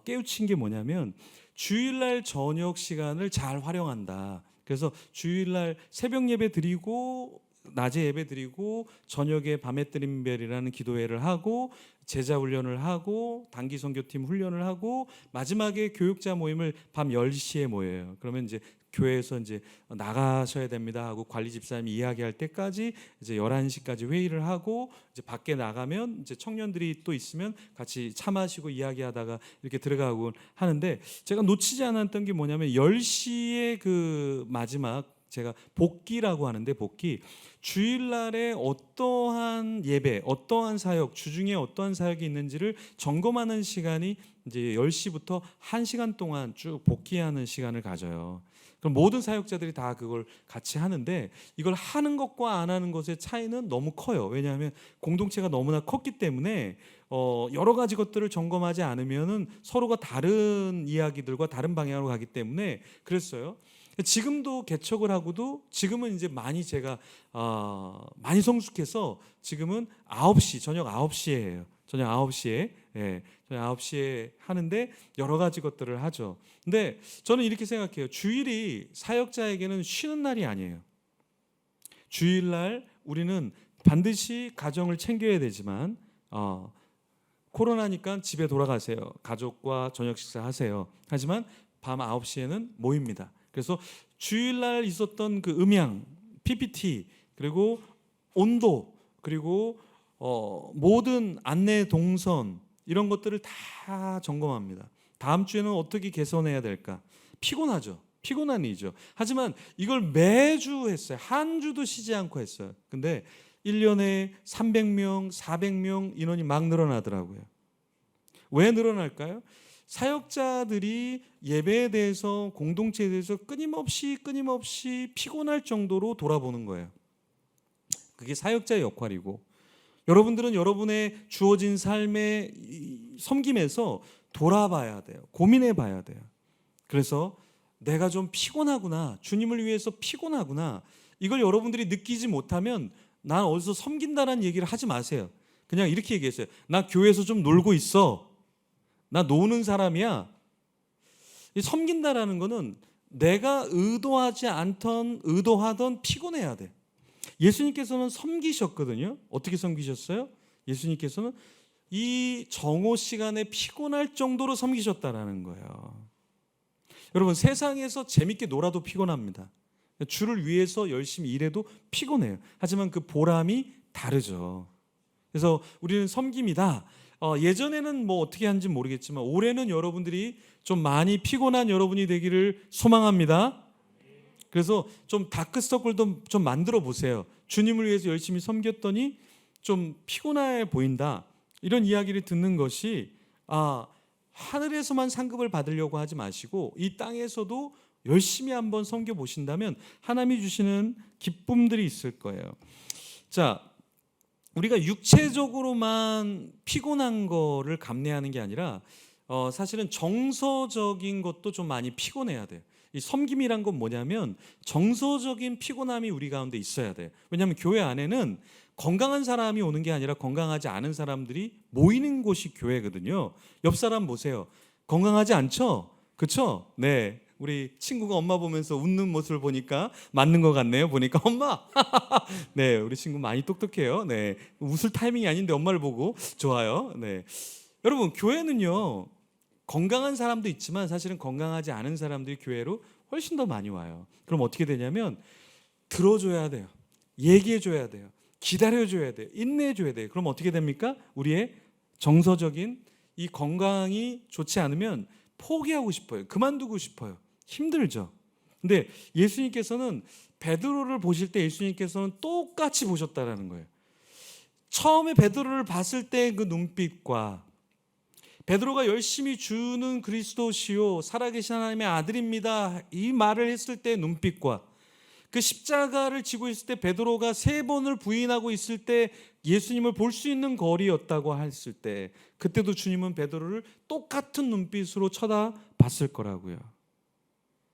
A: 깨우친 게 뭐냐면 주일날 저녁 시간을 잘 활용한다. 그래서 주일날 새벽 예배 드리고 낮에 예배 드리고 저녁에 밤에 드림별이라는 기도회를 하고 제자 훈련을 하고 단기 선교팀 훈련을 하고 마지막에 교육자 모임을 밤 10시에 모여요. 그러면 이제 교회에서 이제 나가셔야 됩니다 하고 관리 집사님이 이야기할 때까지 이제 11시까지 회의를 하고 이제 밖에 나가면 이제 청년들이 또 있으면 같이 차 마시고 이야기하다가 이렇게 들어가고 하는데 제가 놓치지 않았던 게 뭐냐면 10시에 그 마지막 제가 복기라고 하는데 복기 주일날에 어떠한 예배, 어떠한 사역, 주중에 어떠한 사역이 있는지를 점검하는 시간이 이제 10시부터 1시간 동안 쭉 복기하는 시간을 가져요. 그럼 모든 사역자들이 다 그걸 같이 하는데 이걸 하는 것과 안 하는 것의 차이는 너무 커요. 왜냐하면 공동체가 너무나 컸기 때문에 여러 가지 것들을 점검하지 않으면은 서로가 다른 이야기들과 다른 방향으로 가기 때문에 그랬어요. 지금도 개척을 하고도 지금은 이제 많이 제가 많이 성숙해서 지금은 9시 저녁 9시에 해요. 저녁 9시에 저녁 9시에 하는데 여러 가지 것들을 하죠. 근데 저는 이렇게 생각해요. 주일이 사역자에게는 쉬는 날이 아니에요. 주일날 우리는 반드시 가정을 챙겨야 되지만 코로나니까 집에 돌아가세요. 가족과 저녁 식사하세요. 하지만 밤 9시에는 모입니다. 그래서 주일날 있었던 그 음향, PPT, 그리고 온도, 그리고 모든 안내 동선 이런 것들을 다 점검합니다. 다음 주에는 어떻게 개선해야 될까? 피곤하죠. 피곤한 일이죠. 하지만 이걸 매주 했어요. 한 주도 쉬지 않고 했어요. 근데 1년에 300명, 400명 인원이 막 늘어나더라고요. 왜 늘어날까요? 사역자들이 예배에 대해서, 공동체에 대해서 끊임없이 피곤할 정도로 돌아보는 거예요. 그게 사역자의 역할이고, 여러분들은 여러분의 주어진 삶의 섬김에서 돌아봐야 돼요. 고민해 봐야 돼요. 그래서 내가 좀 피곤하구나, 주님을 위해서 피곤하구나, 이걸 여러분들이 느끼지 못하면 난 어디서 섬긴다라는 얘기를 하지 마세요. 그냥 이렇게 얘기했어요. 나 교회에서 좀 놀고 있어. 나 노는 사람이야. 섬긴다라는 거는 내가 의도하던 피곤해야 돼. 예수님께서는 섬기셨거든요. 어떻게 섬기셨어요? 예수님께서는 이 정오 시간에 피곤할 정도로 섬기셨다라는 거예요. 여러분, 세상에서 재밌게 놀아도 피곤합니다. 주를 위해서 열심히 일해도 피곤해요. 하지만 그 보람이 다르죠. 그래서 우리는 섬김이다. 예전에는 뭐 어떻게 하는지 모르겠지만 올해는 여러분들이 좀 많이 피곤한 여러분이 되기를 소망합니다. 그래서 좀 다크서클도 좀 만들어 보세요. 주님을 위해서 열심히 섬겼더니 좀 피곤해 보인다. 이런 이야기를 듣는 것이 하늘에서만 상급을 받으려고 하지 마시고 이 땅에서도 열심히 한번 섬겨 보신다면 하나님이 주시는 기쁨들이 있을 거예요. 자, 우리가 육체적으로만 피곤한 거를 감내하는 게 아니라 사실은 정서적인 것도 좀 많이 피곤해야 돼요. 이 섬김이란 건 뭐냐면 정서적인 피곤함이 우리 가운데 있어야 돼요. 왜냐하면 교회 안에는 건강한 사람이 오는 게 아니라 건강하지 않은 사람들이 모이는 곳이 교회거든요. 옆 사람 보세요. 건강하지 않죠? 그렇죠? 네. 우리 친구가 엄마 보면서 웃는 모습을 보니까 맞는 것 같네요. 보니까 엄마. 네, 우리 친구 많이 똑똑해요. 네, 웃을 타이밍이 아닌데 엄마를 보고 좋아요. 네, 여러분 교회는요 건강한 사람도 있지만 사실은 건강하지 않은 사람들이 교회로 훨씬 더 많이 와요. 그럼 어떻게 되냐면 들어줘야 돼요. 얘기해줘야 돼요. 기다려줘야 돼요. 인내해줘야 돼요. 그럼 어떻게 됩니까? 우리의 정서적인 이 건강이 좋지 않으면 포기하고 싶어요. 그만두고 싶어요. 힘들죠. 근데 예수님께서는 베드로를 보실 때 예수님께서는 똑같이 보셨다라는 거예요. 처음에 베드로를 봤을 때 그 눈빛과 베드로가 열심히 주는 그리스도시요 살아계신 하나님의 아들입니다 이 말을 했을 때 눈빛과 그 십자가를 지고 있을 때 베드로가 3번을 부인하고 있을 때 예수님을 볼 수 있는 거리였다고 했을 때 그때도 주님은 베드로를 똑같은 눈빛으로 쳐다봤을 거라고요.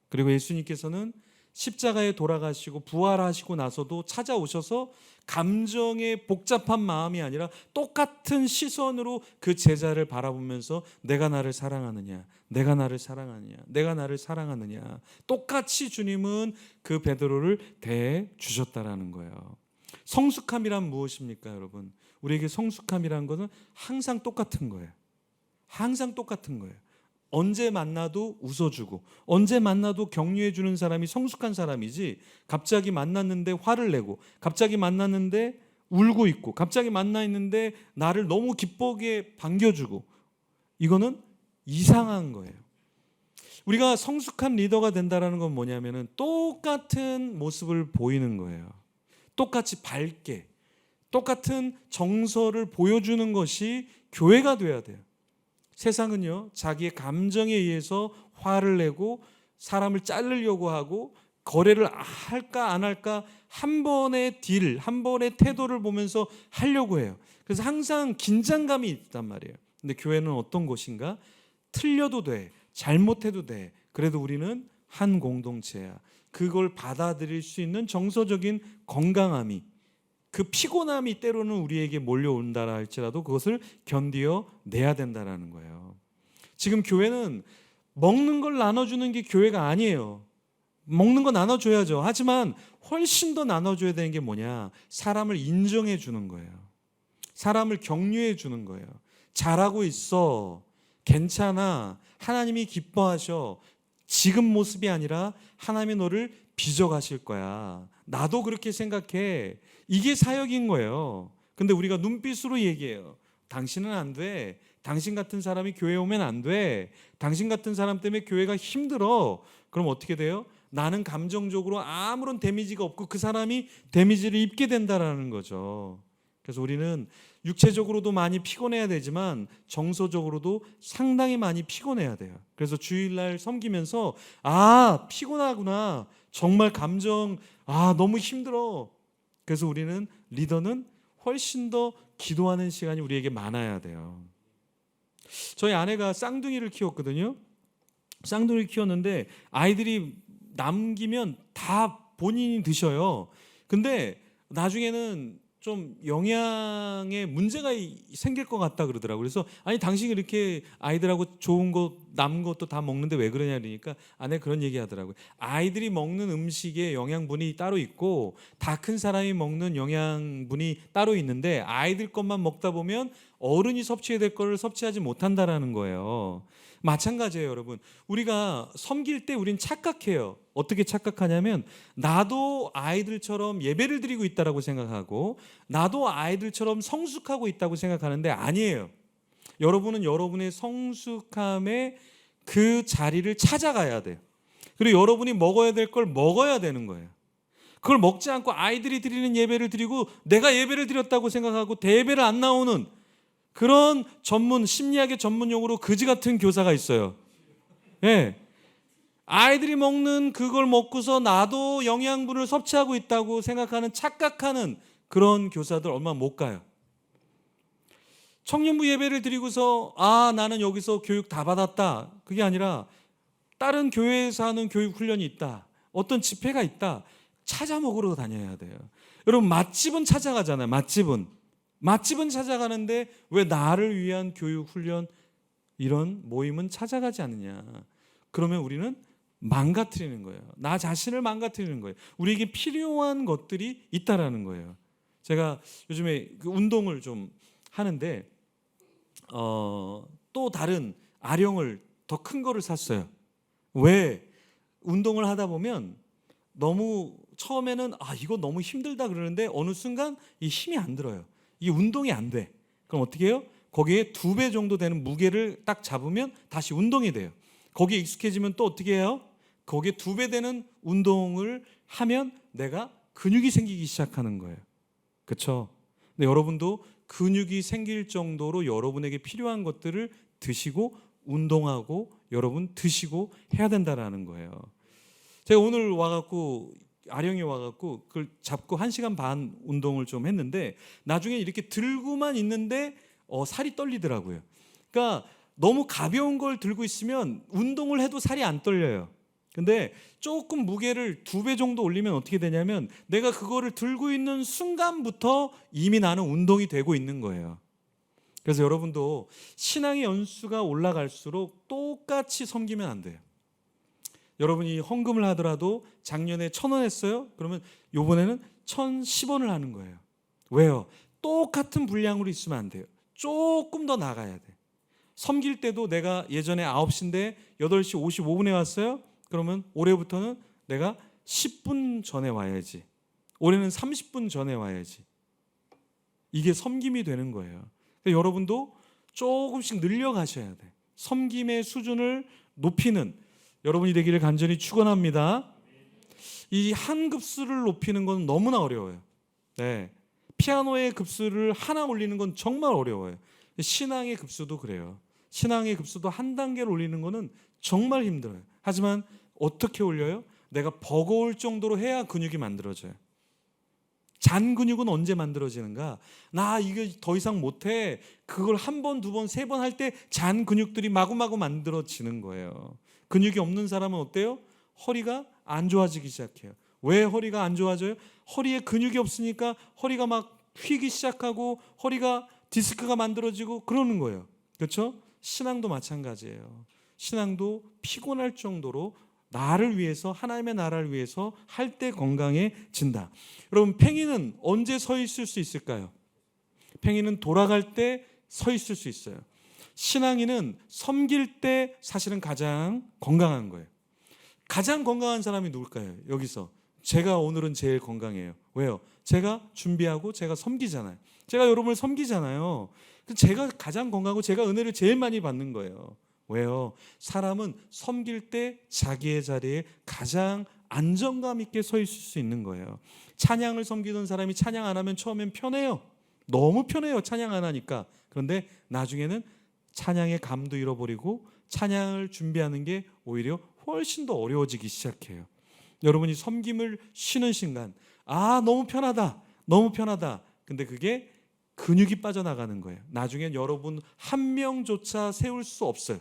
A: 그리고 예수님께서는 십자가에 돌아가시고 부활하시고 나서도 찾아오셔서 감정의 복잡한 마음이 아니라 똑같은 시선으로 그 제자를 바라보면서 내가 나를 사랑하느냐, 내가 나를 사랑하느냐, 내가 나를 사랑하느냐 똑같이 주님은 그 베드로를 대해 주셨다라는 거예요. 성숙함이란 무엇입니까, 여러분? 우리에게 성숙함이란 것은 항상 똑같은 거예요. 항상 똑같은 거예요. 언제 만나도 웃어주고 언제 만나도 격려해주는 사람이 성숙한 사람이지 갑자기 만났는데 화를 내고 갑자기 만났는데 울고 있고 갑자기 만나 있는데 나를 너무 기쁘게 반겨주고 이거는 이상한 거예요. 우리가 성숙한 리더가 된다는 건 뭐냐면은 똑같은 모습을 보이는 거예요. 똑같이 밝게 똑같은 정서를 보여주는 것이 교회가 돼야 돼요. 세상은요 자기의 감정에 의해서 화를 내고 사람을 자르려고 하고 거래를 할까 안 할까 한 번의 딜, 한 번의 태도를 보면서 하려고 해요. 그래서 항상 긴장감이 있단 말이에요. 근데 교회는 어떤 곳인가? 틀려도 돼, 잘못해도 돼, 그래도 우리는 한 공동체야. 그걸 받아들일 수 있는 정서적인 건강함이, 그 피곤함이 때로는 우리에게 몰려온다 할지라도 그것을 견디어 내야 된다는 거예요. 지금 교회는 먹는 걸 나눠주는 게 교회가 아니에요. 먹는 거 나눠줘야죠. 하지만 훨씬 더 나눠줘야 되는 게 뭐냐? 사람을 인정해 주는 거예요. 사람을 격려해 주는 거예요. 잘하고 있어, 괜찮아, 하나님이 기뻐하셔, 지금 모습이 아니라 하나님이 너를 빚어가실 거야, 나도 그렇게 생각해, 이게 사역인 거예요. 근데 우리가 눈빛으로 얘기해요. 당신은 안 돼, 당신 같은 사람이 교회에 오면 안 돼, 당신 같은 사람 때문에 교회가 힘들어. 그럼 어떻게 돼요? 나는 감정적으로 아무런 데미지가 없고 그 사람이 데미지를 입게 된다라는 거죠. 그래서 우리는 육체적으로도 많이 피곤해야 되지만 정서적으로도 상당히 많이 피곤해야 돼요. 그래서 주일날 섬기면서 피곤하구나. 정말 감정 너무 힘들어. 그래서 우리는 리더는 훨씬 더 기도하는 시간이 우리에게 많아야 돼요. 저희 아내가 쌍둥이를 키웠거든요. 쌍둥이를 키웠는데 아이들이 남기면 다 본인이 드셔요. 근데 나중에는 좀 영양에 문제가 생길 것 같다 그러더라고요. 그래서 아니 당신이 이렇게 아이들하고 좋은 거 남은 것도 다 먹는데 왜 그러냐 그러니까 아내 그런 얘기 하더라고요. 아이들이 먹는 음식에 영양분이 따로 있고 다 큰 사람이 먹는 영양분이 따로 있는데 아이들 것만 먹다 보면 어른이 섭취해야 될 거를 섭취하지 못한다라는 거예요. 마찬가지예요, 여러분. 우리가 섬길 때 우린 착각해요. 어떻게 착각하냐면 나도 아이들처럼 예배를 드리고 있다라고 생각하고 나도 아이들처럼 성숙하고 있다고 생각하는데 아니에요. 여러분은 여러분의 성숙함의 그 자리를 찾아가야 돼요. 그리고 여러분이 먹어야 될 걸 먹어야 되는 거예요. 그걸 먹지 않고 아이들이 드리는 예배를 드리고 내가 예배를 드렸다고 생각하고 대예배를 안 나오는 그런 심리학의 전문 용어로 그지 같은 교사가 있어요. 예. 아이들이 먹는 그걸 먹고서 나도 영양분을 섭취하고 있다고 생각하는 착각하는 그런 교사들 얼마 못 가요. 청년부 예배를 드리고서 나는 여기서 교육 다 받았다. 그게 아니라 다른 교회에서 하는 교육 훈련이 있다. 어떤 집회가 있다. 찾아 먹으러 다녀야 돼요. 여러분 맛집은 찾아가잖아요. 맛집은 찾아가는데 왜 나를 위한 교육 훈련 이런 모임은 찾아가지 않느냐. 그러면 우리는 망가뜨리는 거예요. 나 자신을 망가뜨리는 거예요. 우리에게 필요한 것들이 있다라는 거예요. 제가 요즘에 그 운동을 좀 하는데 또 다른 아령을 더 큰 거를 샀어요. 왜? 운동을 하다 보면 너무 처음에는 이거 너무 힘들다 그러는데 어느 순간 이 힘이 안 들어요. 이 운동이 안 돼. 그럼 어떻게 해요? 거기에 2배 정도 되는 무게를 딱 잡으면 다시 운동이 돼요. 거기에 익숙해지면 또 어떻게 해요? 거기에 2배 되는 운동을 하면 내가 근육이 생기기 시작하는 거예요. 그렇죠? 근데 여러분도 근육이 생길 정도로 여러분에게 필요한 것들을 드시고 운동하고 여러분 드시고 해야 된다라는 거예요. 제가 오늘 와갖고 아령이 와갖고 그걸 잡고 1시간 반 운동을 좀 했는데 나중에 이렇게 들고만 있는데 살이 떨리더라고요. 그러니까 너무 가벼운 걸 들고 있으면 운동을 해도 살이 안 떨려요. 근데 조금 무게를 2배 정도 올리면 어떻게 되냐면 내가 그거를 들고 있는 순간부터 이미 나는 운동이 되고 있는 거예요. 그래서 여러분도 신앙의 연수가 올라갈수록 똑같이 섬기면 안 돼요. 여러분이 헌금을 하더라도 작년에 1,000원 했어요? 그러면 이번에는 1,010원을 하는 거예요. 왜요? 똑같은 분량으로 있으면 안 돼요. 조금 더 나가야 돼. 섬길 때도 내가 예전에 9시인데 8시 55분에 왔어요? 그러면 올해부터는 내가 10분 전에 와야지. 올해는 30분 전에 와야지. 이게 섬김이 되는 거예요. 여러분도 조금씩 늘려가셔야 돼. 섬김의 수준을 높이는 여러분이 되기를 간절히 축원합니다. 이 한 급수를 높이는 건 너무나 어려워요. 네. 피아노의 급수를 하나 올리는 건 정말 어려워요. 신앙의 급수도 그래요. 신앙의 급수도 한 단계를 올리는 거는 정말 힘들어요. 하지만 어떻게 올려요? 내가 버거울 정도로 해야 근육이 만들어져요. 잔 근육은 언제 만들어지는가? 나 이거 더 이상 못해. 그걸 1번, 2번, 3번 할 때 잔 근육들이 마구마구 만들어지는 거예요. 근육이 없는 사람은 어때요? 허리가 안 좋아지기 시작해요. 왜 허리가 안 좋아져요? 허리에 근육이 없으니까 허리가 막 휘기 시작하고 허리가 디스크가 만들어지고 그러는 거예요. 그렇죠? 신앙도 마찬가지예요. 신앙도 피곤할 정도로 나를 위해서 하나님의 나라를 위해서 할 때 건강해진다. 여러분 팽이는 언제 서 있을 수 있을까요? 팽이는 돌아갈 때 서 있을 수 있어요. 신앙인은 섬길 때 사실은 가장 건강한 거예요. 가장 건강한 사람이 누굴까요? 여기서 제가 오늘은 제일 건강해요. 왜요? 제가 준비하고 제가 섬기잖아요. 제가 여러분을 섬기잖아요. 제가 가장 건강하고 제가 은혜를 제일 많이 받는 거예요. 왜요? 사람은 섬길 때 자기의 자리에 가장 안정감 있게 서 있을 수 있는 거예요. 찬양을 섬기던 사람이 찬양 안 하면 처음엔 편해요. 너무 편해요. 찬양 안 하니까. 그런데 나중에는 찬양의 감도 잃어버리고 찬양을 준비하는 게 오히려 훨씬 더 어려워지기 시작해요. 여러분이 섬김을 쉬는 순간 너무 편하다. 너무 편하다. 근데 그게 근육이 빠져나가는 거예요. 나중엔 여러분 한 명조차 세울 수 없어요.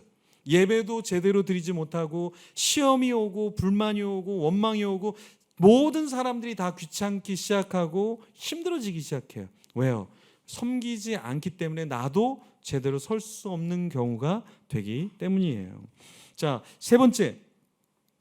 A: 예배도 제대로 드리지 못하고 시험이 오고 불만이 오고 원망이 오고 모든 사람들이 다 귀찮기 시작하고 힘들어지기 시작해요. 왜요? 섬기지 않기 때문에 나도 제대로 설 수 없는 경우가 되기 때문이에요. 자, 세 번째,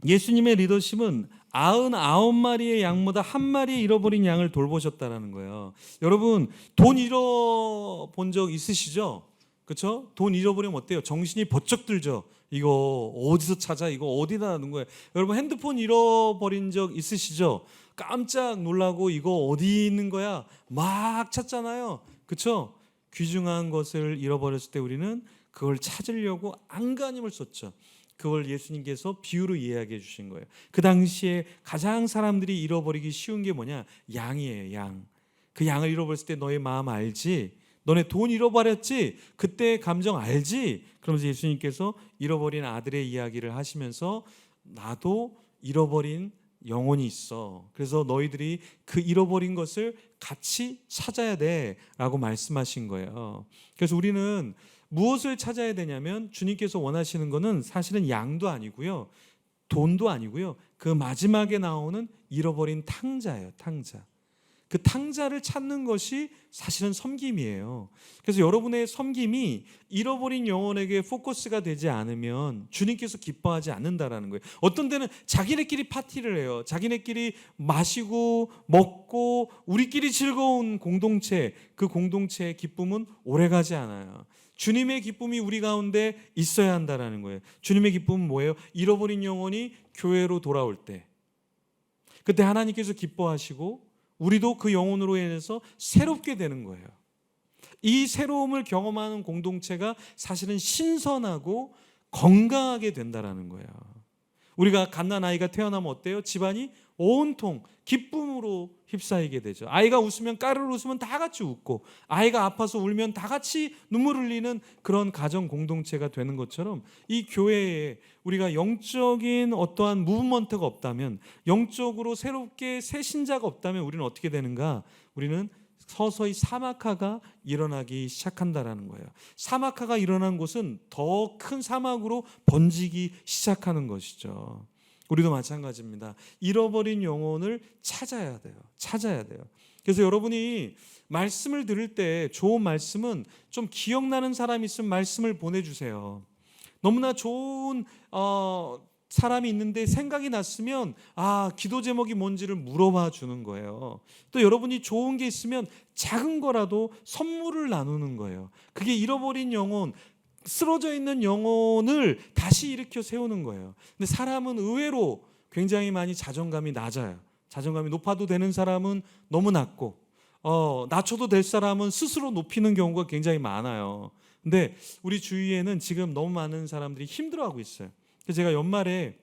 A: 예수님의 리더십은 99마리의 양보다 한 마리 잃어버린 양을 돌보셨다라는 거예요. 여러분 돈 잃어본 적 있으시죠? 그렇죠? 돈 잃어버리면 어때요? 정신이 번쩍 들죠. 이거 어디서 찾아? 이거 어디다 둔 거예요? 여러분 핸드폰 잃어버린 적 있으시죠? 깜짝 놀라고 이거 어디 있는 거야? 막 찾잖아요. 그렇죠? 귀중한 것을 잃어버렸을 때 우리는 그걸 찾으려고 안간힘을 썼죠. 그걸 예수님께서 비유로 이야기해 주신 거예요. 그 당시에 가장 사람들이 잃어버리기 쉬운 게 뭐냐? 양이에요. 양. 그 양을 잃어버렸을 때 너의 마음 알지? 너네 돈 잃어버렸지? 그때 감정 알지? 그러면서 예수님께서 잃어버린 아들의 이야기를 하시면서 나도 잃어버린 영혼이 있어. 그래서 너희들이 그 잃어버린 것을 같이 찾아야 돼 라고 말씀하신 거예요. 그래서 우리는 무엇을 찾아야 되냐면 주님께서 원하시는 것은 사실은 양도 아니고요, 돈도 아니고요, 그 마지막에 나오는 잃어버린 탕자예요. 탕자. 그 탕자를 찾는 것이 사실은 섬김이에요. 그래서 여러분의 섬김이 잃어버린 영혼에게 포커스가 되지 않으면 주님께서 기뻐하지 않는다라는 거예요. 어떤 데는 자기네끼리 파티를 해요. 자기네끼리 마시고 먹고 우리끼리 즐거운 공동체, 그 공동체의 기쁨은 오래가지 않아요. 주님의 기쁨이 우리 가운데 있어야 한다라는 거예요. 주님의 기쁨은 뭐예요? 잃어버린 영혼이 교회로 돌아올 때, 그때 하나님께서 기뻐하시고 우리도 그 영혼으로 인해서 새롭게 되는 거예요. 이 새로움을 경험하는 공동체가 사실은 신선하고 건강하게 된다라는 거예요. 우리가 갓난 아이가 태어나면 어때요? 집안이 온통 기쁨으로 휩싸이게 되죠. 아이가 웃으면, 까르르 웃으면 다 같이 웃고, 아이가 아파서 울면 다 같이 눈물 흘리는 그런 가정 공동체가 되는 것처럼 이 교회에 우리가 영적인 어떠한 무브먼트가 없다면, 영적으로 새롭게 새 신자가 없다면 우리는 어떻게 되는가? 우리는 서서히 사막화가 일어나기 시작한다라는 거예요. 사막화가 일어난 곳은 더 큰 사막으로 번지기 시작하는 것이죠. 우리도 마찬가지입니다. 잃어버린 영혼을 찾아야 돼요. 찾아야 돼요. 그래서 여러분이 말씀을 들을 때 좋은 말씀은 좀 기억나는 사람이 있으면 말씀을 보내주세요. 너무나 좋은 사람이 있는데 생각이 났으면 기도 제목이 뭔지를 물어봐 주는 거예요. 또 여러분이 좋은 게 있으면 작은 거라도 선물을 나누는 거예요. 그게 잃어버린 영혼, 쓰러져 있는 영혼을 다시 일으켜 세우는 거예요. 근데 사람은 의외로 굉장히 많이 자존감이 낮아요. 자존감이 높아도 되는 사람은 너무 낮고, 낮춰도 될 사람은 스스로 높이는 경우가 굉장히 많아요. 근데 우리 주위에는 지금 너무 많은 사람들이 힘들어하고 있어요. 그래서 제가 연말에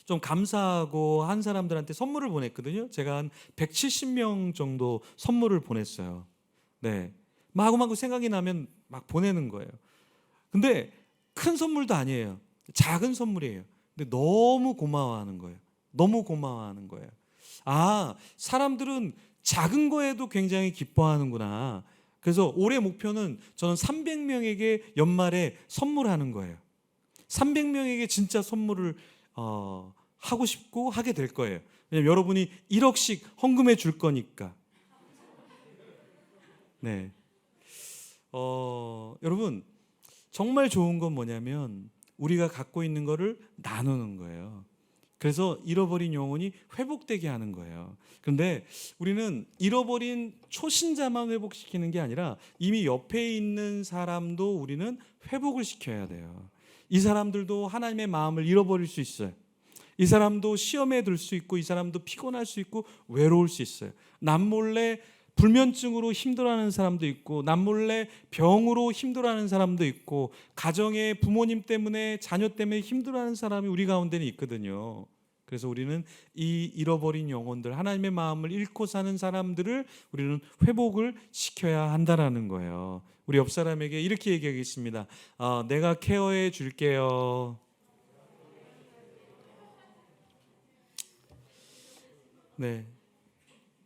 A: 좀 감사하고 한 사람들한테 선물을 보냈거든요. 제가 한 170명 정도 선물을 보냈어요. 네, 마구마구 생각이 나면 막 보내는 거예요. 근데 큰 선물도 아니에요. 작은 선물이에요. 근데 너무 고마워하는 거예요. 너무 고마워하는 거예요. 사람들은 작은 거에도 굉장히 기뻐하는구나. 그래서 올해 목표는 저는 300명에게 연말에 선물하는 거예요. 300명에게 진짜 선물을 하고 싶고 하게 될 거예요. 왜냐하면 여러분이 1억씩 헌금해 줄 거니까. 네. 여러분 정말 좋은 건 뭐냐면 우리가 갖고 있는 거를 나누는 거예요. 그래서 잃어버린 영혼이 회복되게 하는 거예요. 그런데 우리는 잃어버린 초신자만 회복시키는 게 아니라 이미 옆에 있는 사람도 우리는 회복을 시켜야 돼요. 이 사람들도 하나님의 마음을 잃어버릴 수 있어요. 이 사람도 시험에 들 수 있고, 이 사람도 피곤할 수 있고, 외로울 수 있어요. 남몰래 불면증으로 힘들어하는 사람도 있고, 남몰래 병으로 힘들어하는 사람도 있고, 가정의 부모님 때문에, 자녀 때문에 힘들어하는 사람이 우리 가운데는 있거든요. 그래서 우리는 이 잃어버린 영혼들, 하나님의 마음을 잃고 사는 사람들을 우리는 회복을 시켜야 한다라는 거예요. 우리 옆 사람에게 이렇게 얘기하겠습니다. 내가 케어해 줄게요. 네.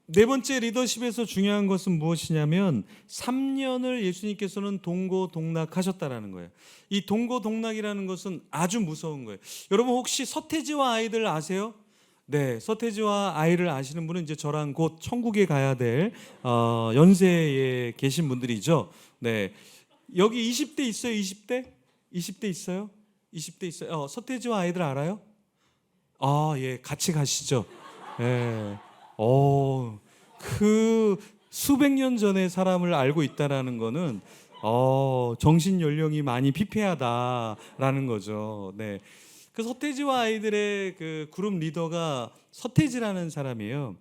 A: 네 번째 리더십에서 중요한 것은 무엇이냐면 3년을 예수님께서는 동고동락하셨다라는 거예요. 이 동고동락이라는 것은 아주 무서운 거예요. 여러분 혹시 서태지와 아이들 아세요? 네, 서태지와 아이를 아시는 분은 이제 저랑 곧 천국에 가야 될 연세에 계신 분들이죠. 네, 여기 20대 있어요? 20대? 20대 있어요? 20대 있어요? 서태지와 아이들 알아요? 예, 같이 가시죠. 예. 그 수백 년 전의 사람을 알고 있다라는 거는 정신 연령이 많이 피폐하다라는 거죠. 네. 그 서태지와 아이들의 그 그룹 리더가 서태지라는 사람이에요.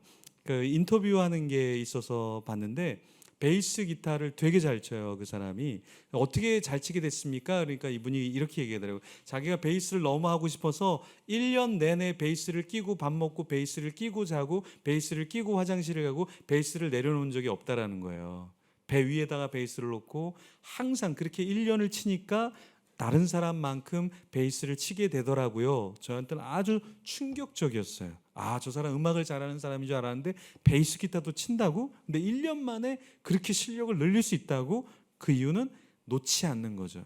A: 그 인터뷰하는 게 있어서 봤는데 베이스 기타를 되게 잘 쳐요, 그 사람이. 어떻게 잘 치게 됐습니까? 그러니까 이분이 이렇게 얘기하더라고요. 자기가 베이스를 너무 하고 싶어서 1년 내내 베이스를 끼고 밥 먹고 베이스를 끼고 자고 베이스를 끼고 화장실을 가고 베이스를 내려놓은 적이 없다라는 거예요. 배 위에다가 베이스를 놓고 항상 그렇게 1년을 치니까 다른 사람만큼 베이스를 치게 되더라고요. 저한테는 아주 충격적이었어요. 저 사람 음악을 잘하는 사람인 줄 알았는데 베이스 기타도 친다고? 근데 1년 만에 그렇게 실력을 늘릴 수 있다고? 그 이유는 놓지 않는 거죠.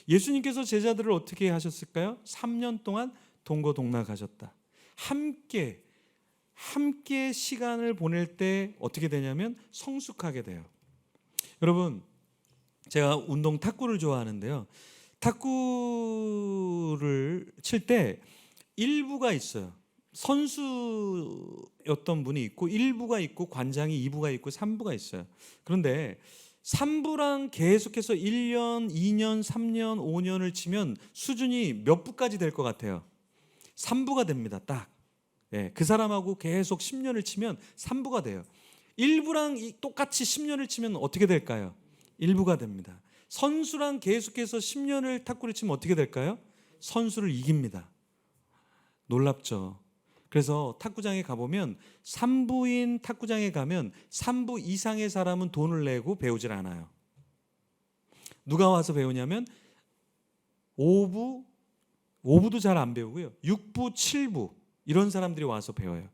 A: 예수님께서 제자들을 어떻게 하셨을까요? 3년 동안 동고동락하셨다. 함께 시간을 보낼 때 어떻게 되냐면 성숙하게 돼요. 여러분, 제가 운동 탁구를 좋아하는데요. 탁구를 칠 때 1부가 있어요. 선수였던 분이 있고 1부가 있고 관장이 2부가 있고 3부가 있어요. 그런데 3부랑 계속해서 1년, 2년, 3년, 5년을 치면 수준이 몇 부까지 될 것 같아요? 3부가 됩니다. 딱. 예, 그 사람하고 계속 10년을 치면 3부가 돼요. 1부랑 똑같이 10년을 치면 어떻게 될까요? 1부가 됩니다. 선수랑 계속해서 10년을 탁구를 치면 어떻게 될까요? 선수를 이깁니다. 놀랍죠. 그래서 탁구장에 가보면 3부인 탁구장에 가면 3부 이상의 사람은 돈을 내고 배우질 않아요. 누가 와서 배우냐면 5부도 잘 안 배우고요. 6부, 7부 이런 사람들이 와서 배워요.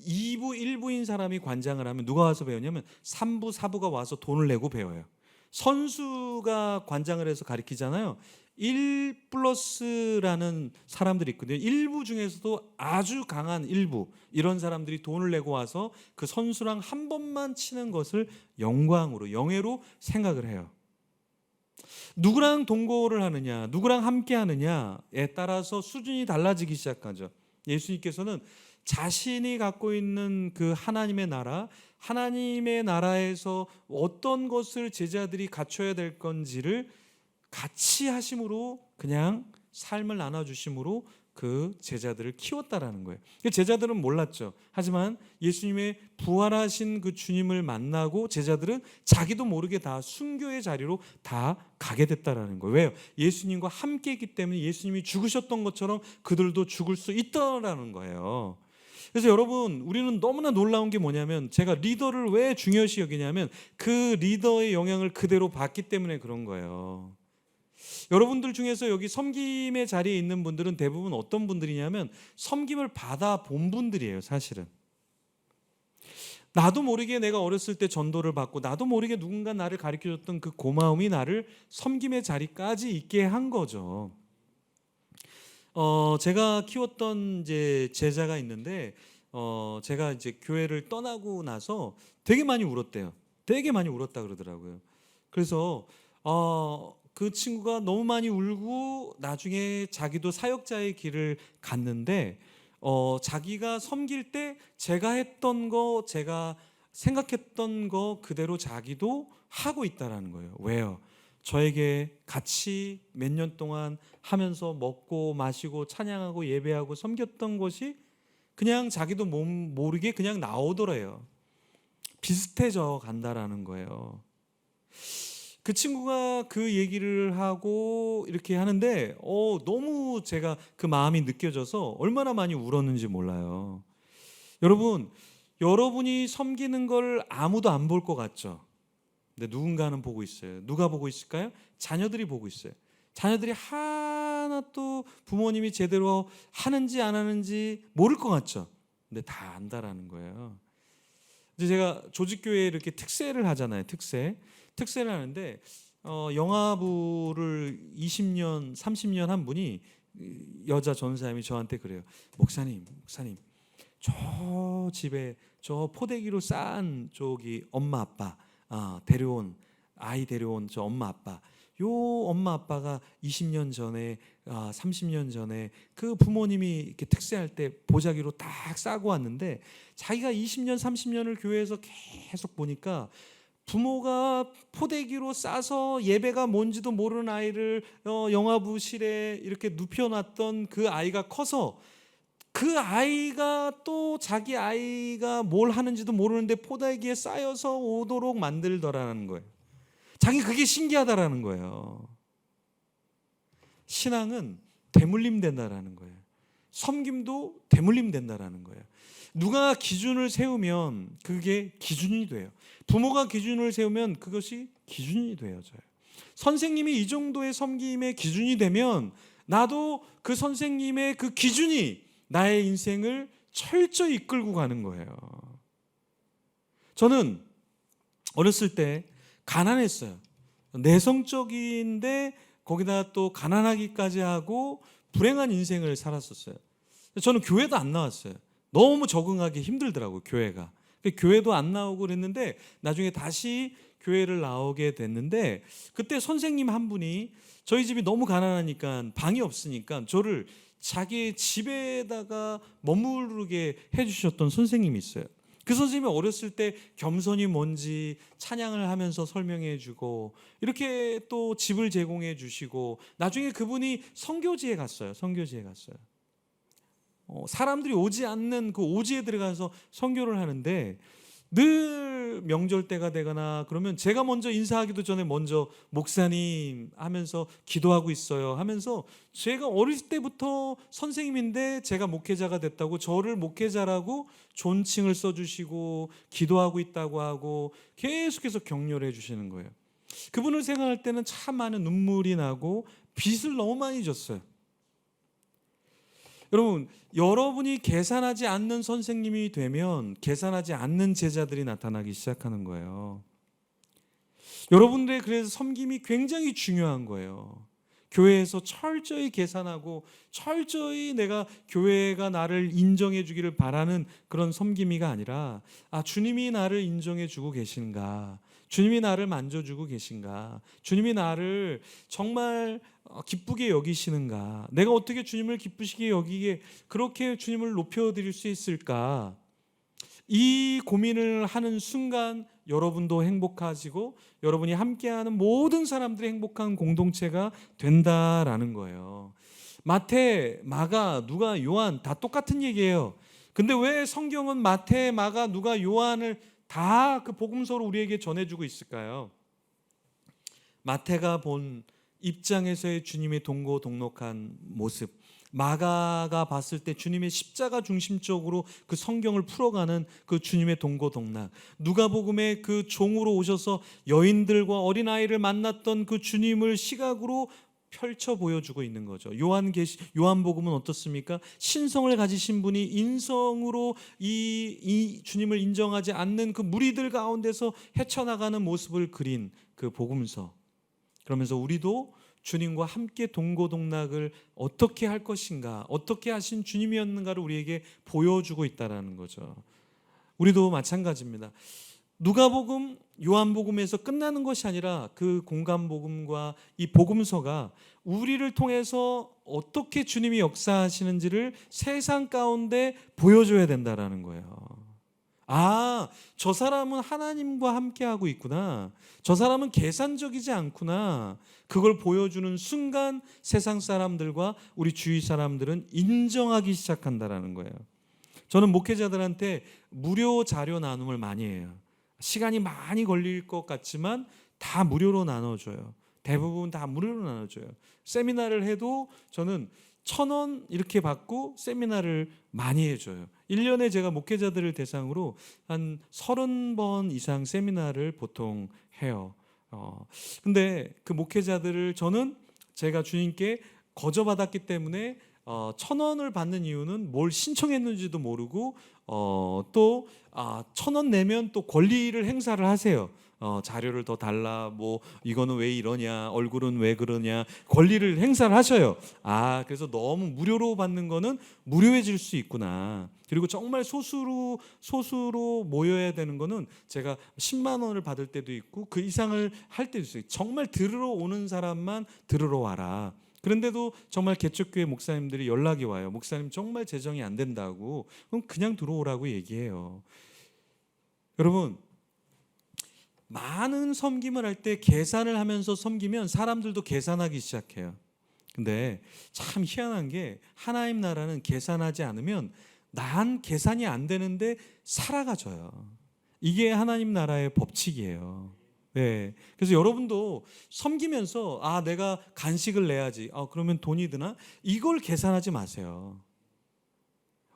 A: 2부, 1부인 사람이 관장을 하면 누가 와서 배우냐면 3부, 4부가 와서 돈을 내고 배워요. 선수가 관장을 해서 가르치잖아요. 1+라는 사람들이 있거든요. 1부 중에서도 아주 강한 1부 이런 사람들이 돈을 내고 와서 그 선수랑 한 번만 치는 것을 영광으로 영예로 생각을 해요. 누구랑 동거를 하느냐, 누구랑 함께 하느냐에 따라서 수준이 달라지기 시작하죠. 예수님께서는 자신이 갖고 있는 그 하나님의 나라에서 어떤 것을 제자들이 갖춰야 될 건지를 같이 하심으로 그냥 삶을 나눠주심으로 그 제자들을 키웠다라는 거예요. 제자들은 몰랐죠. 하지만 예수님의 부활하신 그 주님을 만나고 제자들은 자기도 모르게 다 순교의 자리로 다 가게 됐다라는 거예요. 왜요? 예수님과 함께 했기 때문에 예수님이 죽으셨던 것처럼 그들도 죽을 수 있다라는 거예요. 그래서 여러분, 우리는 너무나 놀라운 게 뭐냐면 제가 리더를 왜 중요시 여기냐면 그 리더의 영향을 그대로 받기 때문에 그런 거예요. 여러분들 중에서 여기 섬김의 자리에 있는 분들은 대부분 어떤 분들이냐면 섬김을 받아본 분들이에요. 사실은 나도 모르게 내가 어렸을 때 전도를 받고 나도 모르게 누군가 나를 가르쳐줬던 그 고마움이 나를 섬김의 자리까지 있게 한 거죠. 제가 키웠던 이제 제자가 있는데 제가 이제 교회를 떠나고 나서 되게 많이 울었대요. 되게 많이 울었다 그러더라고요. 그래서 그 친구가 너무 많이 울고 나중에 자기도 사역자의 길을 갔는데 자기가 섬길 때 제가 했던 거, 제가 생각했던 거 그대로 자기도 하고 있다라는 거예요. 왜요? 저에게 같이 몇 년 동안 하면서 먹고 마시고 찬양하고 예배하고 섬겼던 것이 그냥 자기도 모르게 그냥 나오더래요. 비슷해져 간다라는 거예요. 그 친구가 그 얘기를 하고 이렇게 하는데 너무 제가 그 마음이 느껴져서 얼마나 많이 울었는지 몰라요. 여러분, 여러분이 섬기는 걸 아무도 안 볼 것 같죠? 근데 누군가는 보고 있어요. 누가 보고 있을까요? 자녀들이 보고 있어요. 자녀들이 하나도 부모님이 제대로 하는지 안 하는지 모를 것 같죠? 근데 다 안다라는 거예요. 이제 제가 조직교회에 이렇게 특세를 하잖아요. 특세를 하는데 영화부를 20년, 30년 한 분이 여자 전사님이 저한테 그래요. 목사님, 저 집에 저 포대기로 쌓은 저기 엄마 아빠 아이 데려온 저 엄마 아빠, 요 엄마 아빠가 20년 전에 30년 전에 그 부모님이 이렇게 특세할 때 보자기로 딱 싸고 왔는데 자기가 20년 30년을 교회에서 계속 보니까 부모가 포대기로 싸서 예배가 뭔지도 모르는 아이를 영화부실에 이렇게 눕혀놨던 그 아이가 커서 그 아이가 또 자기 아이가 뭘 하는지도 모르는데 포대기에 쌓여서 오도록 만들더라는 거예요. 자기 그게 신기하다라는 거예요. 신앙은 대물림 된다라는 거예요. 섬김도 대물림 된다라는 거예요. 누가 기준을 세우면 그게 기준이 돼요. 부모가 기준을 세우면 그것이 기준이 되어져요. 선생님이 이 정도의 섬김의 기준이 되면 나도 그 선생님의 그 기준이 나의 인생을 철저히 이끌고 가는 거예요. 저는 어렸을 때 가난했어요. 내성적인데 거기다 또 가난하기까지 하고 불행한 인생을 살았었어요. 저는 교회도 안 나왔어요. 너무 적응하기 힘들더라고요, 교회가. 교회도 안 나오고 그랬는데 나중에 다시 교회를 나오게 됐는데 그때 선생님 한 분이 저희 집이 너무 가난하니까 방이 없으니까 저를 자기 집에다가 머무르게 해주셨던 선생님이 있어요. 그 선생님이 어렸을 때 겸손이 뭔지 찬양을 하면서 설명해 주고 이렇게 또 집을 제공해 주시고 나중에 그분이 선교지에 갔어요. 사람들이 오지 않는 그 오지에 들어가서 선교를 하는데 늘 명절 때가 되거나 그러면 제가 먼저 인사하기도 전에 먼저 목사님 하면서 기도하고 있어요 하면서 제가 어릴 때부터 선생님인데 제가 목회자가 됐다고 저를 목회자라고 존칭을 써주시고 기도하고 있다고 하고 계속해서 격려를 해주시는 거예요. 그분을 생각할 때는 참 많은 눈물이 나고 빚을 너무 많이 졌어요. 여러분, 여러분이 계산하지 않는 선생님이 되면 계산하지 않는 제자들이 나타나기 시작하는 거예요. 여러분들의 그래서 섬김이 굉장히 중요한 거예요. 교회에서 철저히 계산하고 철저히 내가 교회가 나를 인정해 주기를 바라는 그런 섬김이가 아니라 주님이 나를 인정해 주고 계신가, 주님이 나를 만져주고 계신가, 주님이 나를 정말 기쁘게 여기시는가, 내가 어떻게 주님을 기쁘시게 여기게 그렇게 주님을 높여드릴 수 있을까, 이 고민을 하는 순간 여러분도 행복하시고 여러분이 함께하는 모든 사람들이 행복한 공동체가 된다라는 거예요. 마태, 마가, 누가, 요한 다 똑같은 얘기예요. 근데 왜 성경은 마태, 마가, 누가, 요한을 다 그 복음서로 우리에게 전해주고 있을까요? 마태가 본 입장에서의 주님의 동고동락한 모습, 마가가 봤을 때 주님의 십자가 중심적으로 그 성경을 풀어가는 그 주님의 동고동락, 누가복음에 그 종으로 오셔서 여인들과 어린아이를 만났던 그 주님을 시각으로 펼쳐 보여주고 있는 거죠. 요한복음은 어떻습니까? 신성을 가지신 분이 인성으로 이 주님을 인정하지 않는 그 무리들 가운데서 헤쳐나가는 모습을 그린 그 복음서. 그러면서 우리도 주님과 함께 동고동락을 어떻게 할 것인가, 어떻게 하신 주님이었는가를 우리에게 보여주고 있다는 거죠. 우리도 마찬가지입니다. 누가복음, 요한복음에서 끝나는 것이 아니라 그 공간복음과 이 복음서가 우리를 통해서 어떻게 주님이 역사하시는지를 세상 가운데 보여줘야 된다는 거예요. 저 사람은 하나님과 함께하고 있구나, 저 사람은 계산적이지 않구나, 그걸 보여주는 순간 세상 사람들과 우리 주위 사람들은 인정하기 시작한다는 거예요. 저는 목회자들한테 무료 자료 나눔을 많이 해요. 시간이 많이 걸릴 것 같지만 다 무료로 나눠줘요. 대부분 다 무료로 나눠줘요. 세미나를 해도 저는 1,000원 이렇게 받고 세미나를 많이 해줘요. 1년에 제가 목회자들을 대상으로 한 30번 이상 세미나를 보통 해요. 근데 그 목회자들을 저는 제가 주님께 거저받았기 때문에 1,000원을 받는 이유는 뭘 신청했는지도 모르고 또 1,000원 내면 또 권리를 행사를 하세요. 자료를 더 달라, 뭐 이거는 왜 이러냐, 얼굴은 왜 그러냐, 권리를 행사를 하셔요. 그래서 너무 무료로 받는 거는 무료해질 수 있구나. 그리고 정말 소수로 모여야 되는 거는 제가 10만 원을 받을 때도 있고 그 이상을 할 때도 있어요. 정말 들으러 오는 사람만 들으러 와라. 그런데도 정말 개척교회 목사님들이 연락이 와요. 목사님 정말 재정이 안 된다고. 그럼 그냥 들어오라고 얘기해요. 여러분, 많은 섬김을 할 때 계산을 하면서 섬기면 사람들도 계산하기 시작해요. 근데 참 희한한 게 하나님 나라는 계산하지 않으면 난 계산이 안 되는데 살아가져요. 이게 하나님 나라의 법칙이에요. 네. 그래서 여러분도 섬기면서 내가 간식을 내야지. 그러면 돈이 드나? 이걸 계산하지 마세요.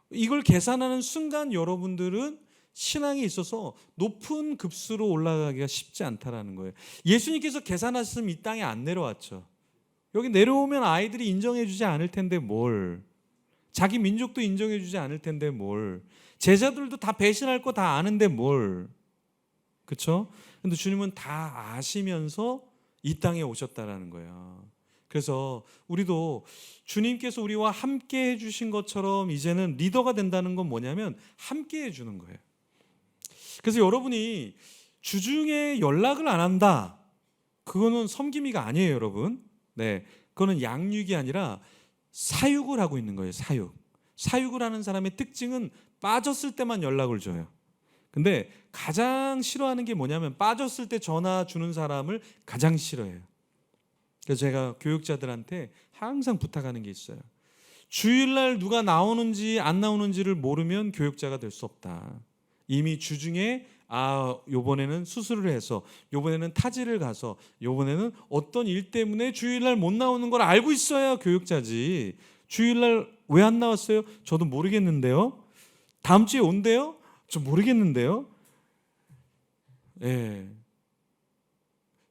A: 이걸 계산하는 순간 여러분들은 신앙이 있어서 높은 급수로 올라가기가 쉽지 않다라는 거예요. 예수님께서 계산하셨으면 이 땅에 안 내려왔죠. 여기 내려오면 아이들이 인정해 주지 않을 텐데 뭘. 자기 민족도 인정해 주지 않을 텐데 뭘. 제자들도 다 배신할 거 다 아는데 뭘. 그렇죠? 근데 주님은 다 아시면서 이 땅에 오셨다라는 거예요. 그래서 우리도 주님께서 우리와 함께 해주신 것처럼 이제는 리더가 된다는 건 뭐냐면 함께 해주는 거예요. 그래서 여러분이 주중에 연락을 안 한다, 그거는 섬김이가 아니에요, 여러분. 네, 그거는 양육이 아니라 사육을 하고 있는 거예요. 사육을 하는 사람의 특징은 빠졌을 때만 연락을 줘요. 근데 가장 싫어하는 게 뭐냐면 빠졌을 때 전화 주는 사람을 가장 싫어해요. 그래서 제가 교육자들한테 항상 부탁하는 게 있어요. 주일날 누가 나오는지 안 나오는지를 모르면 교육자가 될 수 없다. 이미 주중에 요번에는 수술을 해서, 요번에는 타지를 가서, 요번에는 어떤 일 때문에 주일날 못 나오는 걸 알고 있어야 교육자지. 주일날 왜 안 나왔어요? 저도 모르겠는데요. 다음 주에 온대요? 저 모르겠는데요. 예.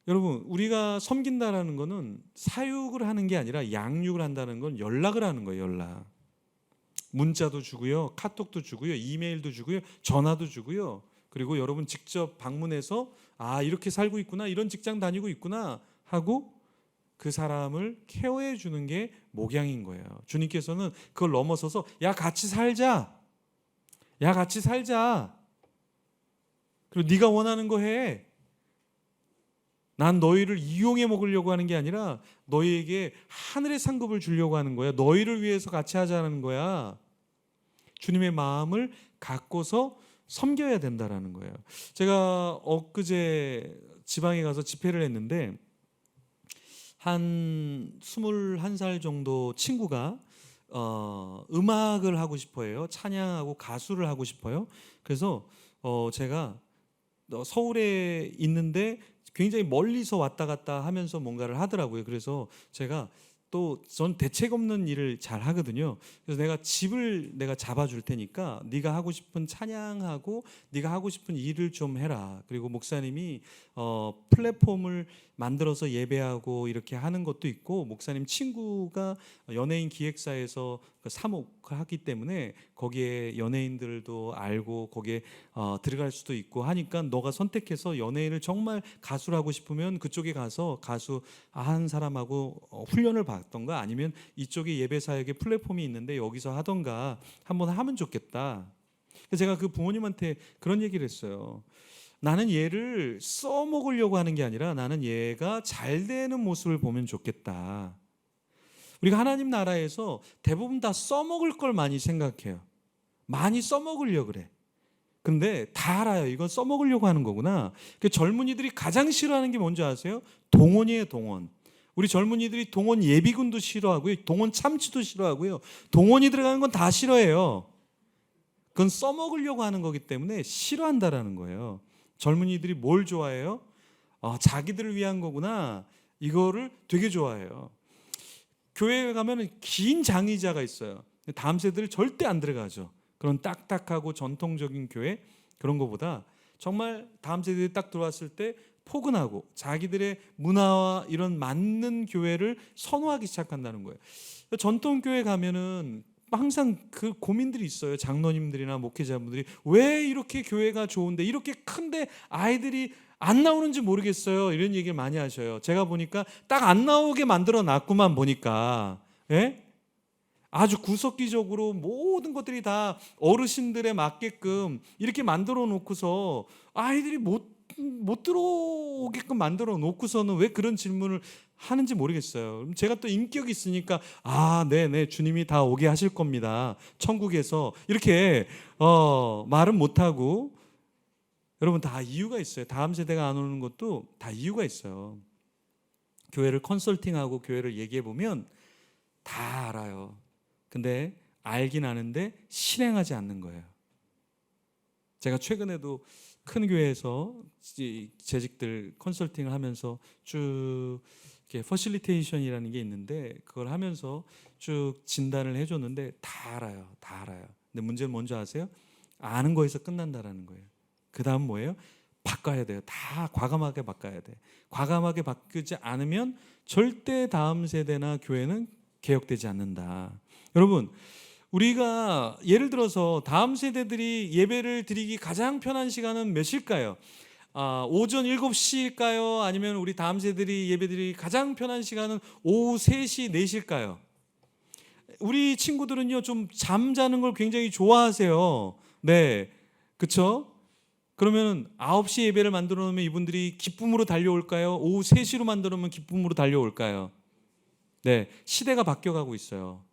A: 여러분, 우리가 섬긴다라는 거는 사육을 하는 게 아니라 양육을 한다는 건 연락을 하는 거예요. 연락. 문자도 주고요, 카톡도 주고요, 이메일도 주고요, 전화도 주고요. 그리고 여러분 직접 방문해서 이렇게 살고 있구나, 이런 직장 다니고 있구나 하고 그 사람을 케어해 주는 게 목양인 거예요. 주님께서는 그걸 넘어서서 같이 살자. 같이 살자. 그리고 네가 원하는 거 해. 난 너희를 이용해 먹으려고 하는 게 아니라 너희에게 하늘의 상급을 주려고 하는 거야. 너희를 위해서 같이 하자는 거야. 주님의 마음을 갖고서 섬겨야 된다라는 거예요. 제가 엊그제 지방에 가서 집회를 했는데 한 21살 정도 친구가 음악을 하고 싶어해요. 찬양하고 가수를 하고 싶어요. 그래서 제가 서울에 있는데 굉장히 멀리서 왔다 갔다 하면서 뭔가를 하더라고요. 그래서 제가 전 대책 없는 일을 잘 하거든요. 그래서 내가 집을 잡아줄 테니까 네가 하고 싶은 찬양하고 네가 하고 싶은 일을 좀 해라. 그리고 목사님이 플랫폼을 만들어서 예배하고 이렇게 하는 것도 있고, 목사님 친구가 연예인 기획사에서 사목하기 때문에 거기에 연예인들도 알고 거기에 들어갈 수도 있고 하니까 너가 선택해서 연예인을 정말 가수를 하고 싶으면 그쪽에 가서 가수 한 사람하고 훈련을 받던가 아니면 이쪽에 예배 사역의 플랫폼이 있는데 여기서 하던가 한번 하면 좋겠다. 그래서 제가 그 부모님한테 그런 얘기를 했어요. 나는 얘를 써먹으려고 하는 게 아니라 나는 얘가 잘 되는 모습을 보면 좋겠다. 우리가 하나님 나라에서 대부분 다 써먹을 걸 많이 생각해요. 많이 써먹으려고 그래. 근데 다 알아요. 이건 써먹으려고 하는 거구나. 그 젊은이들이 가장 싫어하는 게 뭔지 아세요? 동원이에요, 동원. 우리 젊은이들이 동원 예비군도 싫어하고요, 동원 참치도 싫어하고요, 동원이 들어가는 건 다 싫어해요. 그건 써먹으려고 하는 거기 때문에 싫어한다라는 거예요. 젊은이들이 뭘 좋아해요? 자기들을 위한 거구나. 이거를 되게 좋아해요. 교회에 가면 긴 장의자가 있어요. 다음 세대들 절대 안 들어가죠. 그런 딱딱하고 전통적인 교회 그런 거보다 정말 다음 세대들이 딱 들어왔을 때 포근하고 자기들의 문화와 이런 맞는 교회를 선호하기 시작한다는 거예요. 전통 교회 가면은 항상 그 고민들이 있어요. 장로님들이나 목회자분들이 왜 이렇게 교회가 좋은데 이렇게 큰데 아이들이 안 나오는지 모르겠어요. 이런 얘기를 많이 하셔요. 제가 보니까 딱 안 나오게 만들어 놨구만 보니까. 예? 아주 구석기적으로 모든 것들이 다 어르신들에 맞게끔 이렇게 만들어 놓고서 아이들이 못 들어오게끔 만들어 놓고서는 왜 그런 질문을 하는지 모르겠어요. 제가 또 인격이 있으니까 네네 주님이 다 오게 하실 겁니다. 천국에서 이렇게 말은 못하고 여러분 다 이유가 있어요. 다음 세대가 안 오는 것도 다 이유가 있어요. 교회를 컨설팅하고 교회를 얘기해 보면 다 알아요. 근데 알긴 아는데 실행하지 않는 거예요. 제가 최근에도 큰 교회에서 재직들 컨설팅을 하면서 쭉 이렇게 퍼실리테이션이라는 게 있는데 그걸 하면서 쭉 진단을 해줬는데 다 알아요. 다 알아요. 근데 문제는 뭔지 아세요? 아는 거에서 끝난다라는 거예요. 그 다음 뭐예요? 바꿔야 돼요. 다 과감하게 바꿔야 돼. 과감하게 바꾸지 않으면 절대 다음 세대나 교회는 개혁되지 않는다. 여러분 우리가 예를 들어서 다음 세대들이 예배를 드리기 가장 편한 시간은 몇 시일까요? 오전 7시일까요? 아니면 우리 다음 세대들이 예배드리기 가장 편한 시간은 오후 3시, 4시일까요? 우리 친구들은요 좀 잠자는 걸 굉장히 좋아하세요. 네, 그렇죠? 그러면 9시 예배를 만들어 놓으면 이분들이 기쁨으로 달려올까요? 오후 3시로 만들어 놓으면 기쁨으로 달려올까요? 네, 시대가 바뀌어가고 있어요.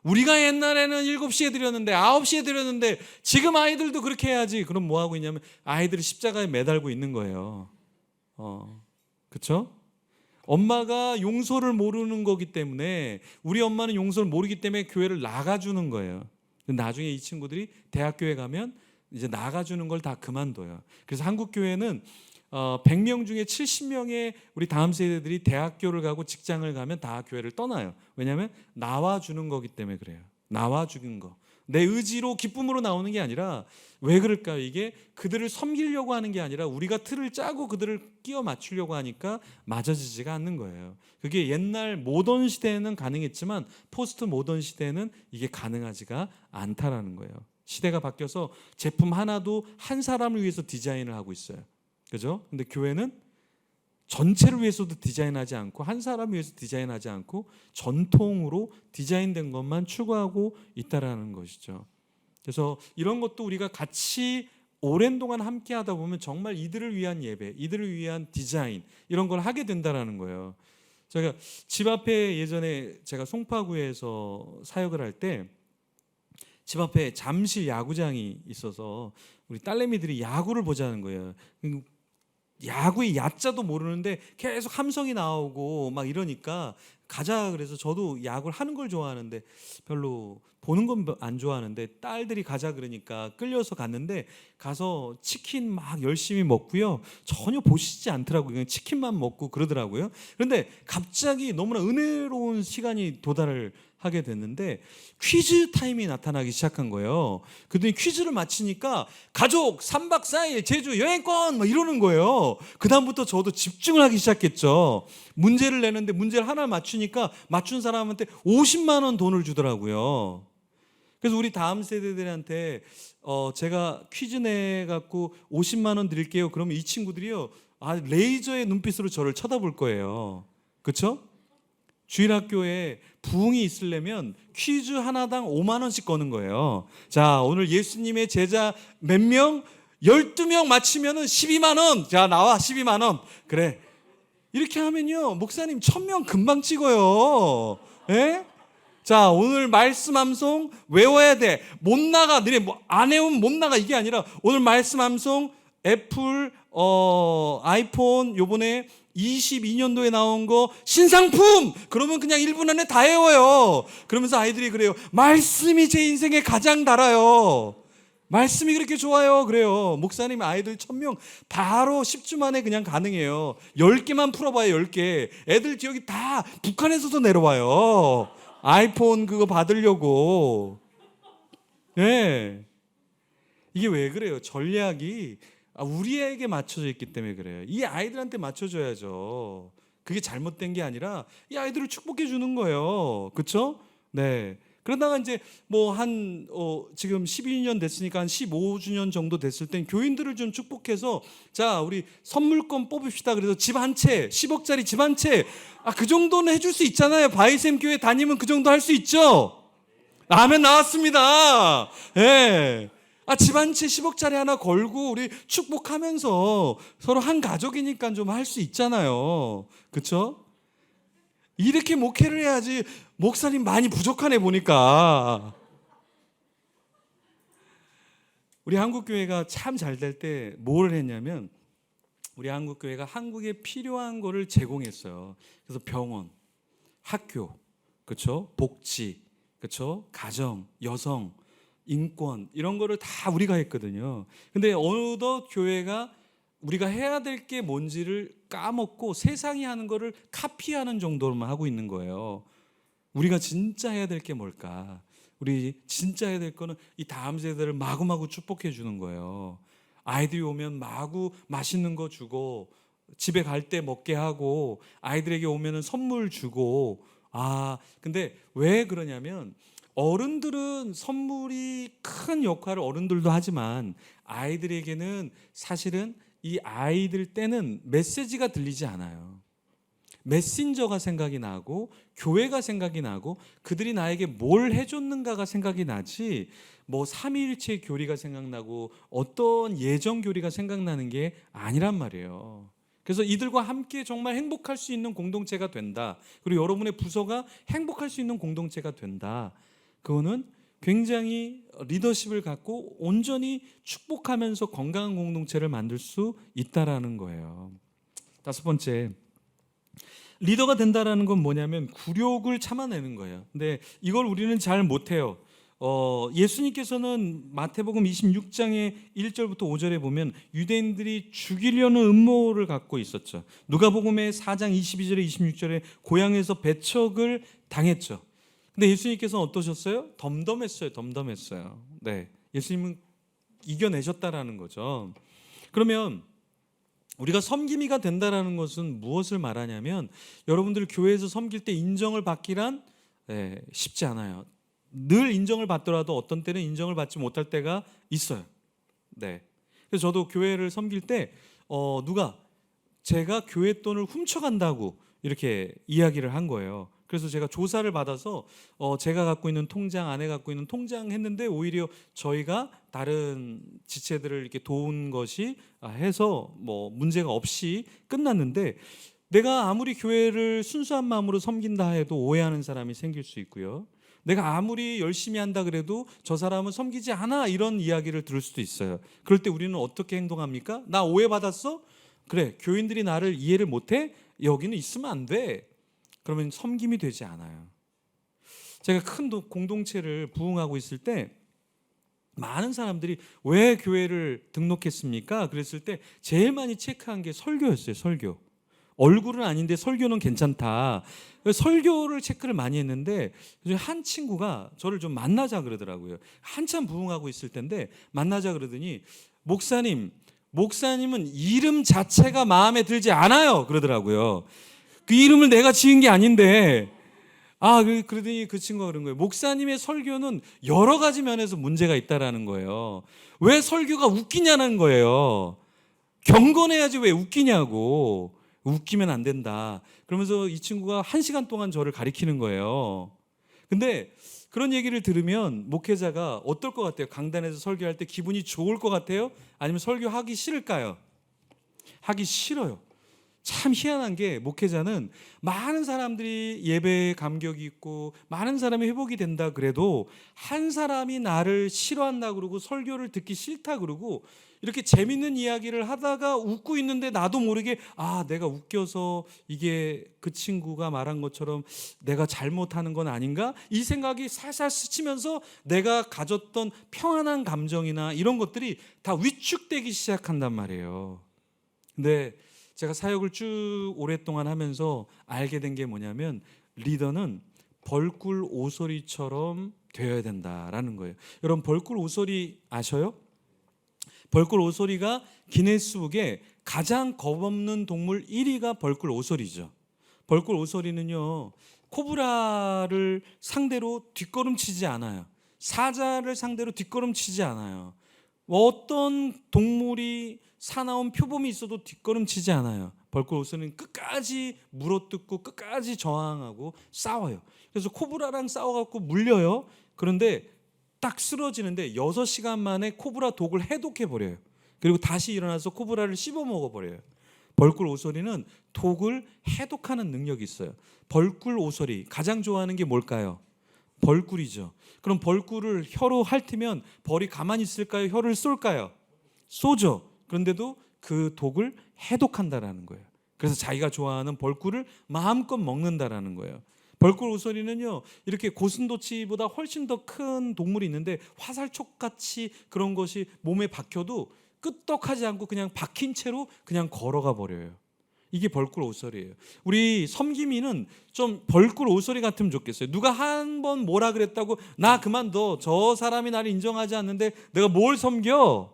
A: 우리가 옛날에는 7시에 드렸는데 9시에 드렸는데 지금 아이들도 그렇게 해야지. 그럼 뭐 하고 있냐면 아이들이 십자가에 매달고 있는 거예요. 그렇죠? 엄마가 용서를 모르는 거기 때문에 우리 엄마는 용서를 모르기 때문에 교회를 나가주는 거예요. 나중에 이 친구들이 대학교에 가면 이제 나가주는 걸 다 그만둬요. 그래서 한국 교회는 100명 중에 70명의 우리 다음 세대들이 대학교를 가고 직장을 가면 다 교회를 떠나요. 왜냐하면 나와주는 거기 때문에 그래요. 나와주는 거. 내 의지로 기쁨으로 나오는 게 아니라 왜 그럴까요? 이게 그들을 섬기려고 하는 게 아니라 우리가 틀을 짜고 그들을 끼워 맞추려고 하니까 맞아지지가 않는 거예요. 그게 옛날 모던 시대에는 가능했지만 포스트 모던 시대에는 이게 가능하지가 않다라는 거예요. 시대가 바뀌어서 제품 하나도 한 사람을 위해서 디자인을 하고 있어요. 그죠? 근데 교회는 전체를 위해서도 디자인하지 않고 한 사람을 위해서 디자인하지 않고 전통으로 디자인된 것만 추구하고 있다라는 것이죠. 그래서 이런 것도 우리가 같이 오랜 동안 함께 하다 보면 정말 이들을 위한 예배, 이들을 위한 디자인 이런 걸 하게 된다라는 거예요. 제가 집 앞에 예전에 제가 송파구에서 사역을 할 때 집 앞에 잠실 야구장이 있어서 우리 딸내미들이 야구를 보자는 거예요. 야구의 야자도 모르는데 계속 함성이 나오고 막 이러니까 가자 그래서 저도 야구를 하는 걸 좋아하는데 별로 보는 건 안 좋아하는데 딸들이 가자 그러니까 끌려서 갔는데 가서 치킨 막 열심히 먹고요. 전혀 보시지 않더라고요. 그냥 치킨만 먹고 그러더라고요. 그런데 갑자기 너무나 은혜로운 시간이 도달을 하게 됐는데 퀴즈 타임이 나타나기 시작한 거예요. 그랬더니 퀴즈를 맞히니까 가족 3박 4일 제주 여행권 막 이러는 거예요. 그 다음부터 저도 집중을 하기 시작했죠. 문제를 내는데 문제를 하나 맞추니까 맞춘 사람한테 50만 원 돈을 주더라고요. 그래서 우리 다음 세대들한테 제가 퀴즈 내갖고 50만 원 드릴게요. 그러면 이 친구들이요 레이저의 눈빛으로 저를 쳐다볼 거예요. 그렇죠? 주일학교에 부흥이 있으려면 퀴즈 하나당 5만 원씩 거는 거예요. 자, 오늘 예수님의 제자 몇 명? 12명 맞히면은 12만 원. 자, 나와 12만 원. 그래. 이렇게 하면요. 목사님 1000명 금방 찍어요. 예? 자, 오늘 말씀 암송 외워야 돼. 못 나가. 너네 안 외우면 못 나가. 이게 아니라 오늘 말씀 암송 애플 아이폰 요번에 22년도에 나온 거 신상품! 그러면 그냥 1분 안에 다 외워요. 그러면서 아이들이 그래요. 말씀이 제 인생에 가장 달아요. 말씀이 그렇게 좋아요. 그래요. 목사님 아이들 1000명 바로 10주 만에 그냥 가능해요. 10개만 풀어봐요. 10개. 애들 기억이 다 북한에서도 내려와요. 아이폰 그거 받으려고. 예. 이게 왜 그래요? 전략이 우리에게 맞춰져 있기 때문에 그래요. 이 아이들한테 맞춰줘야죠. 그게 잘못된 게 아니라 이 아이들을 축복해 주는 거예요. 그렇죠? 네. 그러다가 이제 뭐 지금 12년 됐으니까 한 15주년 정도 됐을 땐 교인들을 좀 축복해서 자, 우리 선물권 뽑읍시다. 그래서 집 한 채, 10억짜리 집 한 채. 그 정도는 해줄 수 있잖아요. 바이샘 교회 다니면 그 정도 할 수 있죠. 아멘 나왔습니다. 예. 집 한 채 10억짜리 하나 걸고 우리 축복하면서 서로 한 가족이니까 좀 할 수 있잖아요. 그렇죠? 이렇게 목회를 해야지. 목사님 많이 부족하네 보니까. 우리 한국교회가 참 잘 될 때 뭘 했냐면 우리 한국교회가 한국에 필요한 거를 제공했어요. 그래서 병원, 학교, 그렇죠? 복지, 그렇죠? 가정, 여성, 인권 이런 거를 다 우리가 했거든요. 근데 어느덧 교회가 우리가 해야 될 게 뭔지를 까먹고 세상이 하는 거를 카피하는 정도로만 하고 있는 거예요. 우리가 진짜 해야 될 게 뭘까? 우리 진짜 해야 될 거는 이 다음 세대를 마구마구 축복해 주는 거예요. 아이들이 오면 마구 맛있는 거 주고 집에 갈 때 먹게 하고 아이들에게 오면은 선물 주고. 근데 왜 그러냐면 어른들은 선물이 큰 역할을 어른들도 하지만 아이들에게는 사실은 이 아이들 때는 메시지가 들리지 않아요. 메신저가 생각이 나고 교회가 생각이 나고 그들이 나에게 뭘 해줬는가가 생각이 나지 뭐 삼위일체 교리가 생각나고 어떤 예정 교리가 생각나는 게 아니란 말이에요. 그래서 이들과 함께 정말 행복할 수 있는 공동체가 된다. 그리고 여러분의 부서가 행복할 수 있는 공동체가 된다. 그거는 굉장히 리더십을 갖고 온전히 축복하면서 건강한 공동체를 만들 수 있다라는 거예요. 5번째, 리더가 된다라는 건 뭐냐면 굴욕을 참아내는 거예요. 근데 이걸 우리는 잘 못해요. 예수님께서는 마태복음 26장의 1절부터 5절에 보면 유대인들이 죽이려는 음모를 갖고 있었죠. 누가복음의 4장 22절에 26절에 고향에서 배척을 당했죠. 근데 예수님께서는 어떠셨어요? 덤덤했어요. 네, 예수님은 이겨내셨다라는 거죠. 그러면 우리가 섬김이가 된다라는 것은 무엇을 말하냐면 여러분들 교회에서 섬길 때 인정을 받기란 쉽지 않아요. 늘 인정을 받더라도 어떤 때는 인정을 받지 못할 때가 있어요. 네. 그래서 저도 교회를 섬길 때 제가 교회 돈을 훔쳐간다고 이렇게 이야기를 한 거예요. 그래서 제가 조사를 받아서 제가 갖고 있는 통장, 아내가 갖고 있는 통장 했는데 오히려 저희가 다른 지체들을 이렇게 도운 것이 해서 뭐 문제가 없이 끝났는데 내가 아무리 교회를 순수한 마음으로 섬긴다 해도 오해하는 사람이 생길 수 있고요. 내가 아무리 열심히 한다 그래도 저 사람은 섬기지 않아 이런 이야기를 들을 수도 있어요. 그럴 때 우리는 어떻게 행동합니까? 나 오해받았어? 그래, 교인들이 나를 이해를 못해? 여기는 있으면 안 돼. 그러면 섬김이 되지 않아요. 제가 큰 공동체를 부흥하고 있을 때 많은 사람들이 왜 교회를 등록했습니까? 그랬을 때 제일 많이 체크한 게 설교였어요. 설교. 얼굴은 아닌데 설교는 괜찮다. 설교를 체크를 많이 했는데 한 친구가 저를 좀 만나자 그러더라고요. 한참 부흥하고 있을 텐데 만나자 그러더니 목사님은 이름 자체가 마음에 들지 않아요 그러더라고요. 그 이름을 내가 지은 게 아닌데 그러더니 그 친구가 그런 거예요. 목사님의 설교는 여러 가지 면에서 문제가 있다라는 거예요. 왜 설교가 웃기냐는 거예요. 경건해야지 왜 웃기냐고. 웃기면 안 된다. 그러면서 이 친구가 1시간 동안 저를 가리키는 거예요. 근데 그런 얘기를 들으면 목회자가 어떨 것 같아요? 강단에서 설교할 때 기분이 좋을 것 같아요? 아니면 설교하기 싫을까요? 하기 싫어요. 참 희한한 게 목회자는 많은 사람들이 예배에 감격이 있고 많은 사람이 회복이 된다 그래도 한 사람이 나를 싫어한다 그러고 설교를 듣기 싫다 그러고 이렇게 재밌는 이야기를 하다가 웃고 있는데 나도 모르게 내가 웃겨서 이게 그 친구가 말한 것처럼 내가 잘못하는 건 아닌가? 이 생각이 살살 스치면서 내가 가졌던 평안한 감정이나 이런 것들이 다 위축되기 시작한단 말이에요. 근데 제가 사역을 쭉 오랫동안 하면서 알게 된 게 뭐냐면 리더는 벌꿀 오소리처럼 되어야 된다라는 거예요. 여러분 벌꿀 오소리 아셔요? 벌꿀 오소리가 기네스북에 가장 겁없는 동물 1위가 벌꿀 오소리죠. 벌꿀 오소리는요, 코브라를 상대로 뒷걸음치지 않아요. 사자를 상대로 뒷걸음치지 않아요. 어떤 동물이 사나운 표범이 있어도 뒷걸음치지 않아요. 벌꿀 오소리는 끝까지 물어뜯고 끝까지 저항하고 싸워요. 그래서 코브라랑 싸워갖고 물려요. 그런데 딱 쓰러지는데 6시간 만에 코브라 독을 해독해버려요. 그리고 다시 일어나서 코브라를 씹어 먹어버려요. 벌꿀 오소리는 독을 해독하는 능력이 있어요. 벌꿀 오소리 가장 좋아하는 게 뭘까요? 벌꿀이죠. 그럼 벌꿀을 혀로 핥으면 벌이 가만히 있을까요? 혀를 쏠까요? 쏘죠. 그런데도 그 독을 해독한다라는 거예요. 그래서 자기가 좋아하는 벌꿀을 마음껏 먹는다라는 거예요. 벌꿀 오소리는요, 이렇게 고슴도치보다 훨씬 더 큰 동물이 있는데 화살촉같이 그런 것이 몸에 박혀도 끄떡하지 않고 그냥 박힌 채로 그냥 걸어가 버려요. 이게 벌꿀 오소리예요. 우리 섬김이는 좀 벌꿀 오소리 같으면 좋겠어요. 누가 한 번 뭐라 그랬다고 나 그만둬. 저 사람이 나를 인정하지 않는데 내가 뭘 섬겨?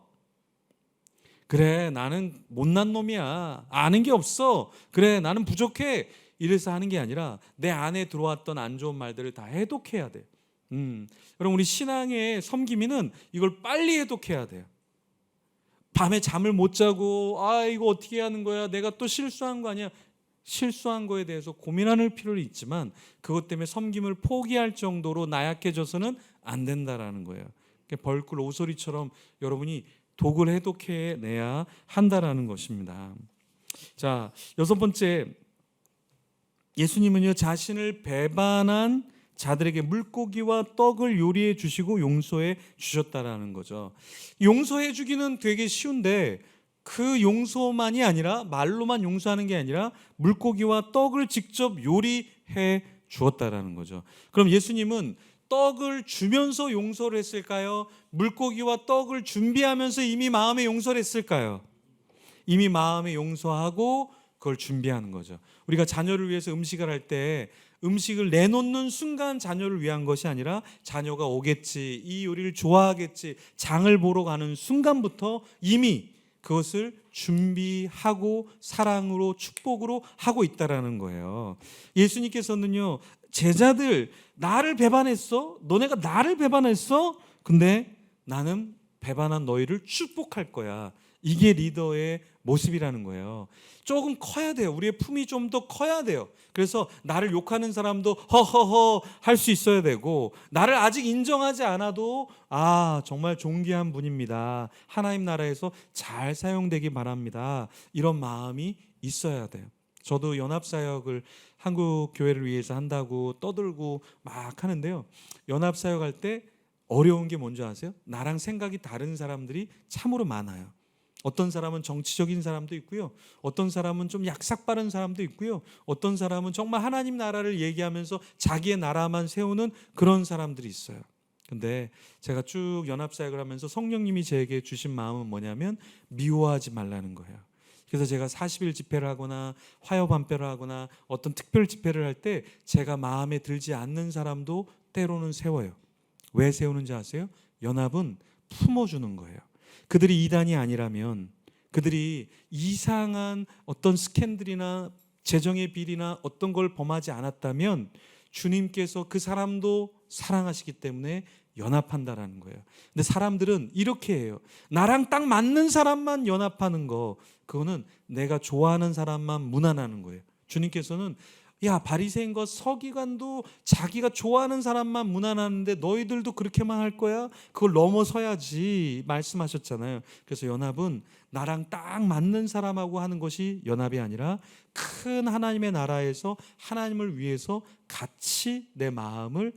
A: 그래, 나는 못난 놈이야. 아는 게 없어. 그래, 나는 부족해. 이래서 하는 게 아니라 내 안에 들어왔던 안 좋은 말들을 다 해독해야 돼. 여러분 우리 신앙의 섬김이는 이걸 빨리 해독해야 돼요. 밤에 잠을 못 자고 이거 어떻게 하는 거야? 내가 또 실수한 거 아니야? 실수한 거에 대해서 고민할 필요는 있지만 그것 때문에 섬김을 포기할 정도로 나약해져서는 안 된다라는 거예요. 벌꿀 오소리처럼 여러분이 독을 해독해내야 한다라는 것입니다. 자, 6번째, 예수님은요 자신을 배반한 자들에게 물고기와 떡을 요리해 주시고 용서해 주셨다라는 거죠. 용서해 주기는 되게 쉬운데 그 용서만이 아니라 말로만 용서하는 게 아니라 물고기와 떡을 직접 요리해 주었다라는 거죠. 그럼 예수님은 떡을 주면서 용서를 했을까요? 물고기와 떡을 준비하면서 이미 마음에 용서를 했을까요? 이미 마음에 용서하고 그걸 준비하는 거죠. 우리가 자녀를 위해서 음식을 할 때 음식을 내놓는 순간 자녀를 위한 것이 아니라 자녀가 오겠지, 이 요리를 좋아하겠지, 장을 보러 가는 순간부터 이미 그것을 준비하고 사랑으로 축복으로 하고 있다라는 거예요. 예수님께서는요 제자들 나를 배반했어? 너네가 나를 배반했어? 근데 나는 배반한 너희를 축복할 거야. 이게 리더의 모습이라는 거예요. 조금 커야 돼요. 우리의 품이 좀 더 커야 돼요. 그래서 나를 욕하는 사람도 허허허 할 수 있어야 되고 나를 아직 인정하지 않아도 정말 존귀한 분입니다. 하나님 나라에서 잘 사용되기 바랍니다. 이런 마음이 있어야 돼요. 저도 연합사역을 한국 교회를 위해서 한다고 떠들고 막 하는데요. 연합사역할 때 어려운 게 뭔지 아세요? 나랑 생각이 다른 사람들이 참으로 많아요. 어떤 사람은 정치적인 사람도 있고요. 어떤 사람은 좀 약삭빠른 사람도 있고요. 어떤 사람은 정말 하나님 나라를 얘기하면서 자기의 나라만 세우는 그런 사람들이 있어요. 근데 제가 쭉 연합사역을 하면서 성령님이 제게 주신 마음은 뭐냐면 미워하지 말라는 거예요. 그래서 제가 40일 집회를 하거나 화요반배를 하거나 어떤 특별 집회를 할 때 제가 마음에 들지 않는 사람도 때로는 세워요. 왜 세우는지 아세요? 연합은 품어주는 거예요. 그들이 이단이 아니라면, 그들이 이상한 어떤 스캔들이나 재정의 비리나 어떤 걸 범하지 않았다면 주님께서 그 사람도 사랑하시기 때문에 연합한다라는 거예요. 근데 사람들은 이렇게 해요. 나랑 딱 맞는 사람만 연합하는 거, 그거는 내가 좋아하는 사람만 무난하는 거예요. 주님께서는 야, 바리새인과 서기관도 자기가 좋아하는 사람만 문안하는데 너희들도 그렇게만 할 거야? 그걸 넘어서야지 말씀하셨잖아요. 그래서 연합은 나랑 딱 맞는 사람하고 하는 것이 연합이 아니라 큰 하나님의 나라에서 하나님을 위해서 같이 내 마음을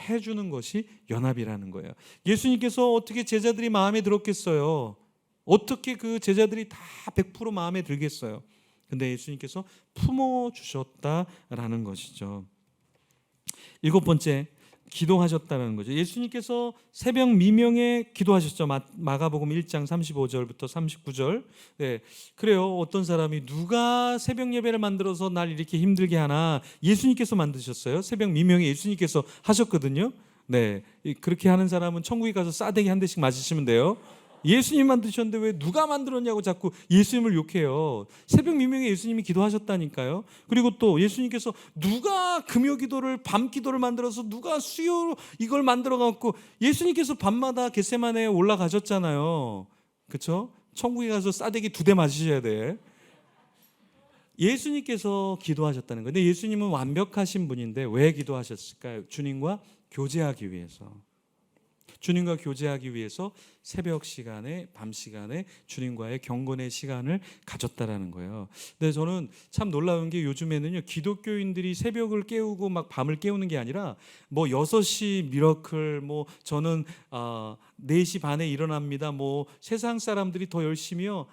A: 해주는 것이 연합이라는 거예요. 예수님께서 어떻게 제자들이 마음에 들었겠어요? 어떻게 그 제자들이 다 100% 마음에 들겠어요? 근데 예수님께서 품어주셨다라는 것이죠. 7번째, 기도하셨다는 거죠. 예수님께서 새벽 미명에 기도하셨죠. 마가복음 1장 35절부터 39절. 네, 그래요. 어떤 사람이 누가 새벽 예배를 만들어서 날 이렇게 힘들게 하나? 예수님께서 만드셨어요. 새벽 미명에 예수님께서 하셨거든요. 네, 그렇게 하는 사람은 천국에 가서 싸대기 한 대씩 맞으시면 돼요. 예수님 만드셨는데 왜 누가 만들었냐고 자꾸 예수님을 욕해요. 새벽 미명에 예수님이 기도하셨다니까요. 그리고 또 예수님께서 누가 금요 기도를 밤 기도를 만들어서 누가 수요 이걸 만들어 갖고 예수님께서 밤마다 겟세마네에 올라가셨잖아요. 그렇죠? 천국에 가서 싸대기 2대 맞으셔야 돼. 예수님께서 기도하셨다는 거예요. 근데 예수님은 완벽하신 분인데 왜 기도하셨을까요? 주님과 교제하기 위해서. 주님과 교제하기 위해서 새벽 시간에, 밤 시간에 주님과의 경건의 시간을 가졌다라는 거예요. 근데 저는 참 놀라운 게 요즘에는요, 기독교인들이 새벽을 깨우고 막 밤을 깨우는 게 아니라 뭐 6시 미러클, 뭐 저는 4시 반에 일어납니다. 뭐 세상 사람들이 더 열심히요.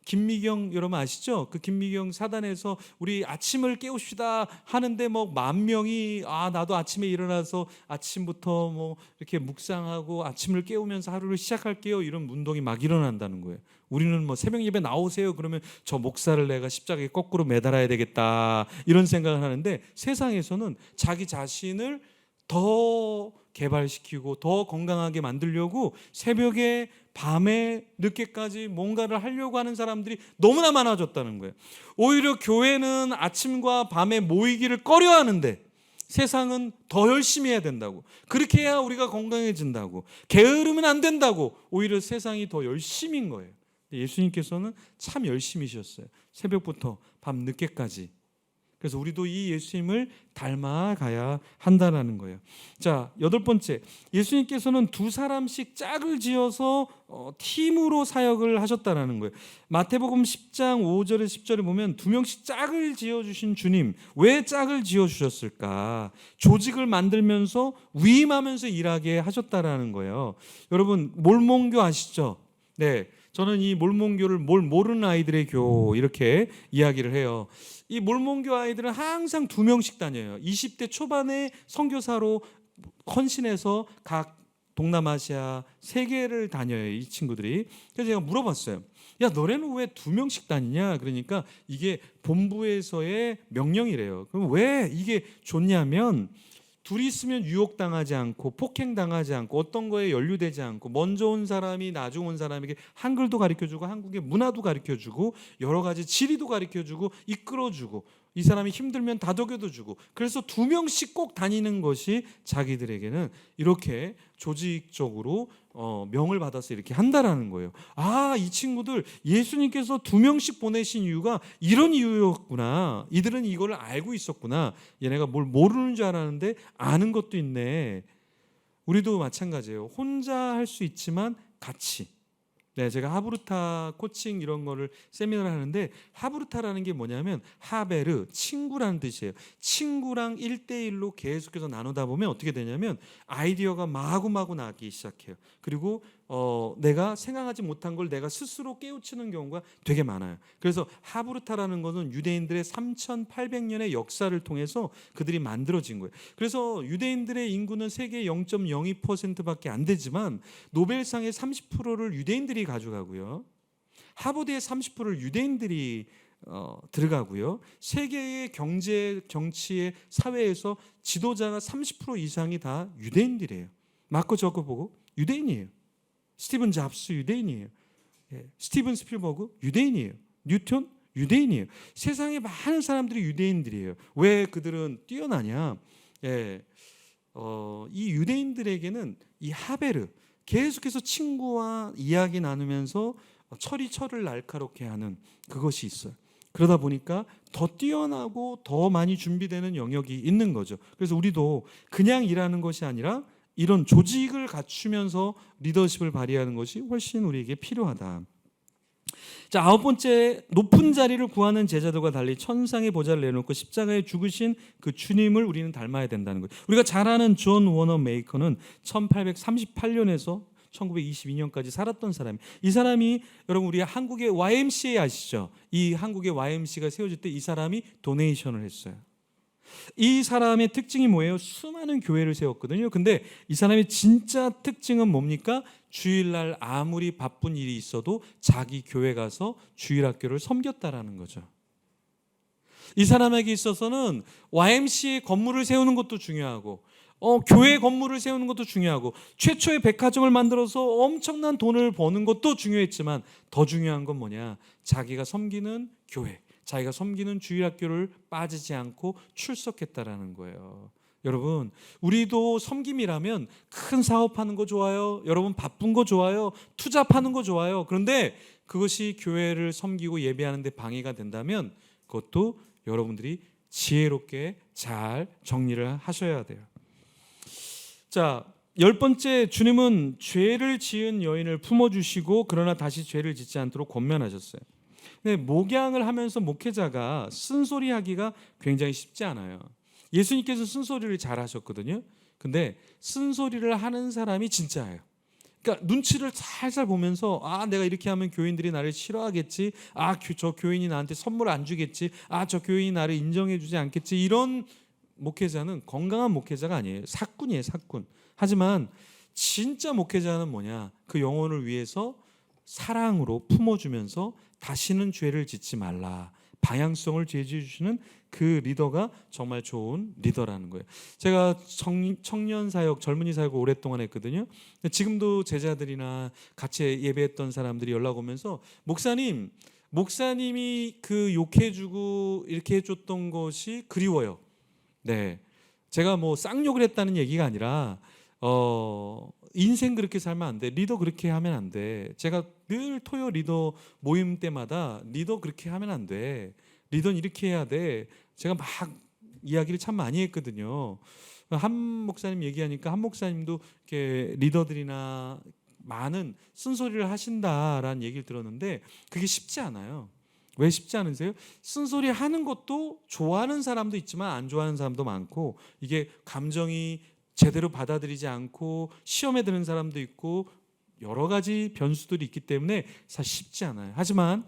A: 김미경 여러분 아시죠? 그 김미경 사단에서 우리 아침을 깨웁시다 하는데 뭐 10,000명이 나도 아침에 일어나서 아침부터 뭐 이렇게 묵상하고 아침을 깨우면서 하루를 시작할게요, 이런 운동이 막 일어난다는 거예요. 우리는 뭐 새벽 예배 나오세요 그러면 저 목사를 내가 십자가에 거꾸로 매달아야 되겠다 이런 생각을 하는데, 세상에서는 자기 자신을 더 개발시키고 더 건강하게 만들려고 새벽에 밤에 늦게까지 뭔가를 하려고 하는 사람들이 너무나 많아졌다는 거예요. 오히려 교회는 아침과 밤에 모이기를 꺼려하는데 세상은 더 열심히 해야 된다고, 그렇게 해야 우리가 건강해진다고, 게으르면 안 된다고 오히려 세상이 더 열심인 거예요. 예수님께서는 참 열심히셨어요. 새벽부터 밤 늦게까지. 그래서 우리도 이 예수님을 닮아가야 한다는 거예요. 자, 8번째, 예수님께서는 2사람씩 짝을 지어서 팀으로 사역을 하셨다는 거예요. 마태복음 10장 5절에 10절에 보면 2명씩 짝을 지어주신 주님, 왜 짝을 지어주셨을까? 조직을 만들면서 위임하면서 일하게 하셨다는 거예요. 여러분 몰몬교 아시죠? 네, 저는 이 몰몬교를 뭘 모르는 아이들의 교 이렇게 이야기를 해요. 이 몰몬교 아이들은 항상 2명씩 다녀요. 20대 초반에 선교사로 헌신해서 각 동남아시아 3개를 다녀요, 이 친구들이. 그래서 제가 물어봤어요. 야, 너네는 왜 2명씩 다니냐? 그러니까 이게 본부에서의 명령이래요. 그럼 왜 이게 좋냐면, 둘이 있으면 유혹당하지 않고 폭행당하지 않고 어떤 거에 연루되지 않고, 먼저 온 사람이 나중 온 사람에게 한글도 가르쳐주고 한국의 문화도 가르쳐주고 여러 가지 지리도 가르쳐주고 이끌어주고, 이 사람이 힘들면 다독여도 주고, 그래서 2명씩 꼭 다니는 것이 자기들에게는 이렇게 조직적으로 명을 받아서 이렇게 한다라는 거예요. 이 친구들 예수님께서 2명씩 보내신 이유가 이런 이유였구나. 이들은 이걸 알고 있었구나. 얘네가 뭘 모르는 줄 알았는데 아는 것도 있네. 우리도 마찬가지예요. 혼자 할 수 있지만 같이. 네, 제가 하브루타 코칭 이런 거를 세미나를 하는데, 하브루타라는 게 뭐냐면 하베르, 친구라는 뜻이에요. 친구랑 1대1로 계속해서 나누다 보면 어떻게 되냐면 아이디어가 마구마구 나기 시작해요. 그리고 내가 생각하지 못한 걸 내가 스스로 깨우치는 경우가 되게 많아요. 그래서 하브루타라는 것은 유대인들의 3,800년의 역사를 통해서 그들이 만들어진 거예요. 그래서 유대인들의 인구는 세계 0.02%밖에 안 되지만 노벨상의 30%를 유대인들이 가져가고요. 하버드의 30%를 유대인들이 들어가고요. 세계의 경제, 정치의 사회에서 지도자가 30% 이상이 다 유대인들이에요. 마크 저커버그 유대인이에요. 스티븐 잡스 유대인이에요. 스티븐 스필버그 유대인이에요. 뉴턴 유대인이에요. 세상에 많은 사람들이 유대인들이에요. 왜 그들은 뛰어나냐? 이 유대인들에게는 이 하베르, 계속해서 친구와 이야기 나누면서 철이 철을 날카롭게 하는 그것이 있어요. 그러다 보니까 더 뛰어나고 더 많이 준비되는 영역이 있는 거죠. 그래서 우리도 그냥 일하는 것이 아니라 이런 조직을 갖추면서 리더십을 발휘하는 것이 훨씬 우리에게 필요하다. 자, 아홉 번째, 높은 자리를 구하는 제자들과 달리 천상의 보좌를 내놓고 십자가에 죽으신 그 주님을 우리는 닮아야 된다는 거예요. 우리가 잘 아는 존 워너 메이커는 1838년에서 1922년까지 살았던 사람이, 이 사람이 여러분 우리 한국의 YMCA 아시죠? 이 한국의 YMCA가 세워질 때 이 사람이 도네이션을 했어요. 이 사람의 특징이 뭐예요? 수많은 교회를 세웠거든요. 근데 이 사람의 진짜 특징은 뭡니까? 주일날 아무리 바쁜 일이 있어도 자기 교회 가서 주일학교를 섬겼다라는 거죠. 이 사람에게 있어서는 YMCA 건물을 세우는 것도 중요하고 교회 건물을 세우는 것도 중요하고 최초의 백화점을 만들어서 엄청난 돈을 버는 것도 중요했지만 더 중요한 건 뭐냐? 자기가 섬기는 교회, 자기가 섬기는 주일학교를 빠지지 않고 출석했다라는 거예요. 여러분, 우리도 섬김이라면 큰 사업하는 거 좋아요. 여러분 바쁜 거 좋아요. 투자 파는 거 좋아요. 그런데 그것이 교회를 섬기고 예배하는 데 방해가 된다면 그것도 여러분들이 지혜롭게 잘 정리를 하셔야 돼요. 자, 10번째, 주님은 죄를 지은 여인을 품어주시고 그러나 다시 죄를 짓지 않도록 권면하셨어요. 근데 목양을 하면서 목회자가 쓴소리하기가 굉장히 쉽지 않아요. 예수님께서 쓴소리를 잘 하셨거든요. 근데 쓴소리를 하는 사람이 진짜예요. 그러니까 눈치를 살살 보면서 내가 이렇게 하면 교인들이 나를 싫어하겠지. 저 교인이 나한테 선물 안 주겠지. 저 교인이 나를 인정해 주지 않겠지. 이런 목회자는 건강한 목회자가 아니에요. 사꾼이에요, 사꾼. 하지만 진짜 목회자는 뭐냐? 그 영혼을 위해서 사랑으로 품어주면서 다시는 죄를 짓지 말라, 방향성을 제시해 주시는 그 리더가 정말 좋은 리더라는 거예요. 제가 청년 사역, 젊은이 사역을 오랫동안 했거든요. 지금도 제자들이나 같이 예배했던 사람들이 연락 오면서 목사님이 그 욕해주고 이렇게 해줬던 것이 그리워요. 네, 제가 뭐 쌍욕을 했다는 얘기가 아니라 인생 그렇게 살면 안 돼. 리더 그렇게 하면 안 돼. 제가 늘 토요 리더 모임 때마다 리더 그렇게 하면 안 돼. 리더는 이렇게 해야 돼. 제가 막 이야기를 참 많이 했거든요. 한 목사님 얘기하니까 한 목사님도 이렇게 리더들이나 많은 쓴소리를 하신다라는 얘기를 들었는데 그게 쉽지 않아요. 왜 쉽지 않으세요? 쓴소리 하는 것도 좋아하는 사람도 있지만 안 좋아하는 사람도 많고 이게 감정이 제대로 받아들이지 않고 시험에 드는 사람도 있고 여러 가지 변수들이 있기 때문에 사실 쉽지 않아요. 하지만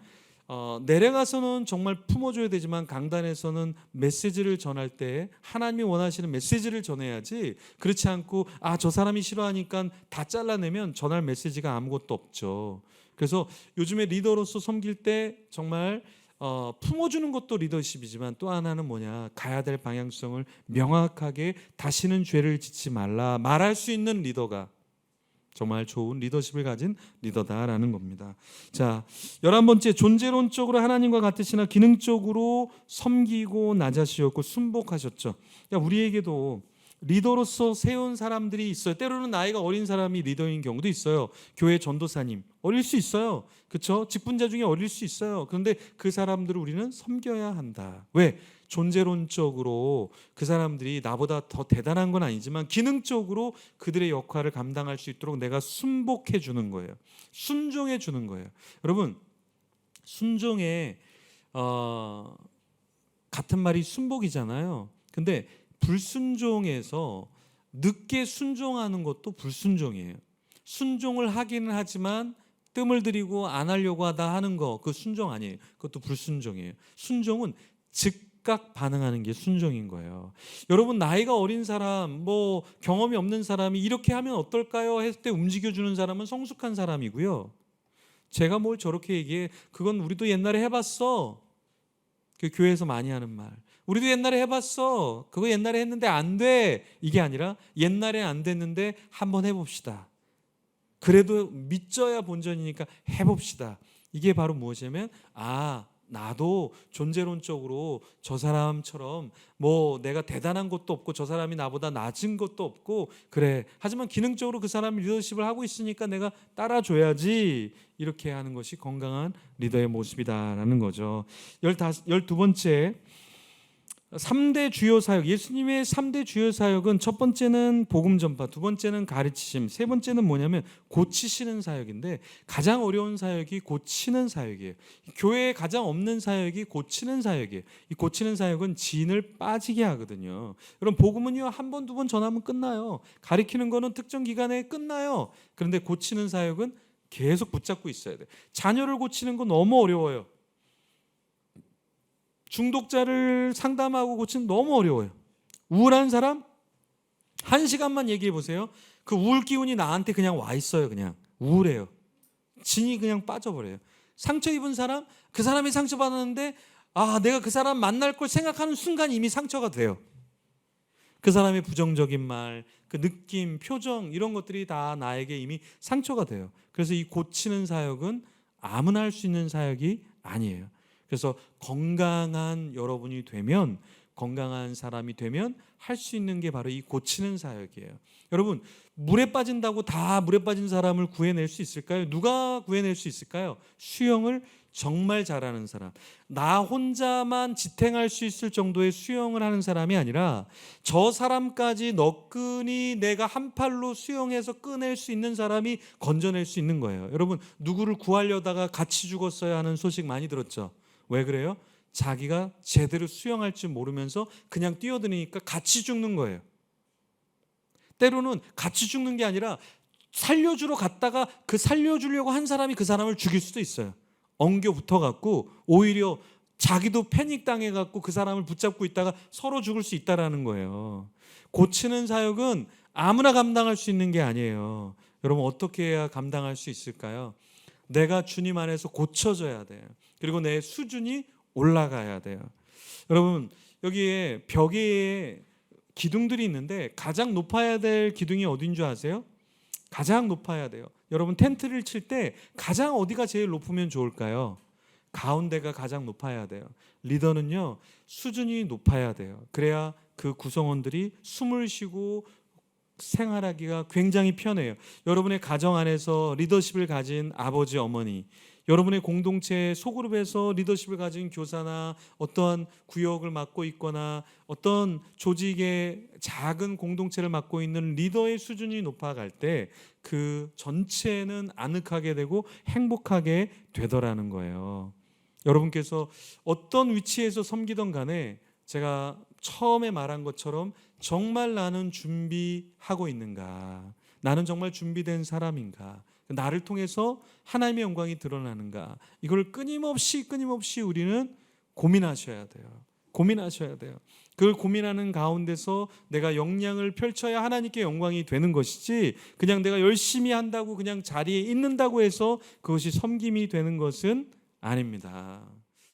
A: 내려가서는 정말 품어줘야 되지만 강단에서는 메시지를 전할 때 하나님이 원하시는 메시지를 전해야지, 그렇지 않고 저 사람이 싫어하니까 다 잘라내면 전할 메시지가 아무것도 없죠. 그래서 요즘에 리더로서 섬길 때 정말 품어주는 것도 리더십이지만 또 하나는 뭐냐, 가야 될 방향성을 명확하게 다시는 죄를 짓지 말라 말할 수 있는 리더가 정말 좋은 리더십을 가진 리더다라는 겁니다. 자, 11번째, 존재론적으로 하나님과 같으시나 기능적으로 섬기고 낮아지셨고 순복하셨죠. 우리에게도 리더로서 세운 사람들이 있어요. 때로는 나이가 어린 사람이 리더인 경우도 있어요. 교회 전도사님 어릴 수 있어요. 그렇죠? 직분자 중에 어릴 수 있어요. 그런데 그 사람들을 우리는 섬겨야 한다. 왜? 존재론적으로 그 사람들이 나보다 더 대단한 건 아니지만 기능적으로 그들의 역할을 감당할 수 있도록 내가 순복해 주는 거예요. 순종해 주는 거예요. 여러분, 순종에 같은 말이 순복이잖아요. 근데 불순종에서 늦게 순종하는 것도 불순종이에요. 순종을 하기는 하지만 뜸을 들이고 안 하려고 하다 하는 거, 그 순종 아니에요. 그것도 불순종이에요. 순종은 즉각 반응하는 게 순종인 거예요. 여러분, 나이가 어린 사람, 경험이 없는 사람이 이렇게 하면 어떨까요? 했을 때 움직여주는 사람은 성숙한 사람이고요. 제가 뭘 저렇게 얘기해? 그건 우리도 옛날에 해봤어. 그 교회에서 많이 하는 말. 우리도 옛날에 해봤어. 그거 옛날에 했는데 안 돼. 이게 아니라 옛날에 안 됐는데 한번 해봅시다. 그래도 믿져야 본전이니까 해봅시다. 이게 바로 무엇이냐면 나도 존재론적으로 저 사람처럼 뭐 내가 대단한 것도 없고 저 사람이 나보다 낮은 것도 없고 그래. 하지만 기능적으로 그 사람이 리더십을 하고 있으니까 내가 따라줘야지. 이렇게 하는 것이 건강한 리더의 모습이다라는 거죠. 12번째 3대 주요 사역, 예수님의 3대 주요 사역은 첫 번째는 복음 전파, 두 번째는 가르치심, 세 번째는 뭐냐면 고치시는 사역인데 가장 어려운 사역이 고치는 사역이에요. 교회에 가장 없는 사역이 고치는 사역이에요. 이 고치는 사역은 진을 빠지게 하거든요. 여러분 복음은요 한 번, 두 번 전하면 끝나요. 가르치는 거는 특정 기간에 끝나요. 그런데 고치는 사역은 계속 붙잡고 있어야 돼요. 자녀를 고치는 건 너무 어려워요. 중독자를 상담하고 고치는 너무 어려워요. 우울한 사람 1시간만 얘기해 보세요. 그 우울 기운이 나한테 그냥 와 있어요. 그냥 우울해요. 진이 그냥 빠져버려요. 상처 입은 사람, 그 사람이 상처받았는데 내가 그 사람 만날 걸 생각하는 순간 이미 상처가 돼요. 그 사람의 부정적인 말, 그 느낌, 표정 이런 것들이 다 나에게 이미 상처가 돼요. 그래서 이 고치는 사역은 아무나 할 수 있는 사역이 아니에요. 그래서 건강한 여러분이 되면, 건강한 사람이 되면 할 수 있는 게 바로 이 고치는 사역이에요. 여러분 물에 빠진다고 다 물에 빠진 사람을 구해낼 수 있을까요? 누가 구해낼 수 있을까요? 수영을 정말 잘하는 사람, 나 혼자만 지탱할 수 있을 정도의 수영을 하는 사람이 아니라 저 사람까지 너끈히 내가 한 팔로 수영해서 꺼낼 수 있는 사람이 건져낼 수 있는 거예요. 여러분 누구를 구하려다가 같이 죽었어야 하는 소식 많이 들었죠? 왜 그래요? 자기가 제대로 수영할 줄 모르면서 그냥 뛰어드니까 같이 죽는 거예요. 때로는 같이 죽는 게 아니라 살려주러 갔다가 그 살려주려고 한 사람이 그 사람을 죽일 수도 있어요. 엉겨 붙어갖고 오히려 자기도 패닉 당해갖고 그 사람을 붙잡고 있다가 서로 죽을 수 있다라는 거예요. 고치는 사역은 아무나 감당할 수 있는 게 아니에요. 여러분 어떻게 해야 감당할 수 있을까요? 내가 주님 안에서 고쳐져야 돼요. 그리고 내 수준이 올라가야 돼요. 여러분 여기에 벽에 기둥들이 있는데 가장 높아야 될 기둥이 어딘 줄 아세요? 가장 높아야 돼요. 여러분 텐트를 칠 때 가장 어디가 제일 높으면 좋을까요? 가운데가 가장 높아야 돼요. 리더는요 수준이 높아야 돼요. 그래야 그 구성원들이 숨을 쉬고 생활하기가 굉장히 편해요. 여러분의 가정 안에서 리더십을 가진 아버지, 어머니, 여러분의 공동체 소그룹에서 리더십을 가진 교사나 어떠한 구역을 맡고 있거나 어떤 조직의 작은 공동체를 맡고 있는 리더의 수준이 높아갈 때 그 전체는 아늑하게 되고 행복하게 되더라는 거예요. 여러분께서 어떤 위치에서 섬기던 간에 제가 처음에 말한 것처럼 정말 나는 준비하고 있는가? 나는 정말 준비된 사람인가? 나를 통해서 하나님의 영광이 드러나는가? 이걸 끊임없이 우리는 고민하셔야 돼요. 고민하셔야 돼요. 그걸 고민하는 가운데서 내가 역량을 펼쳐야 하나님께 영광이 되는 것이지 그냥 내가 열심히 한다고 그냥 자리에 있는다고 해서 그것이 섬김이 되는 것은 아닙니다.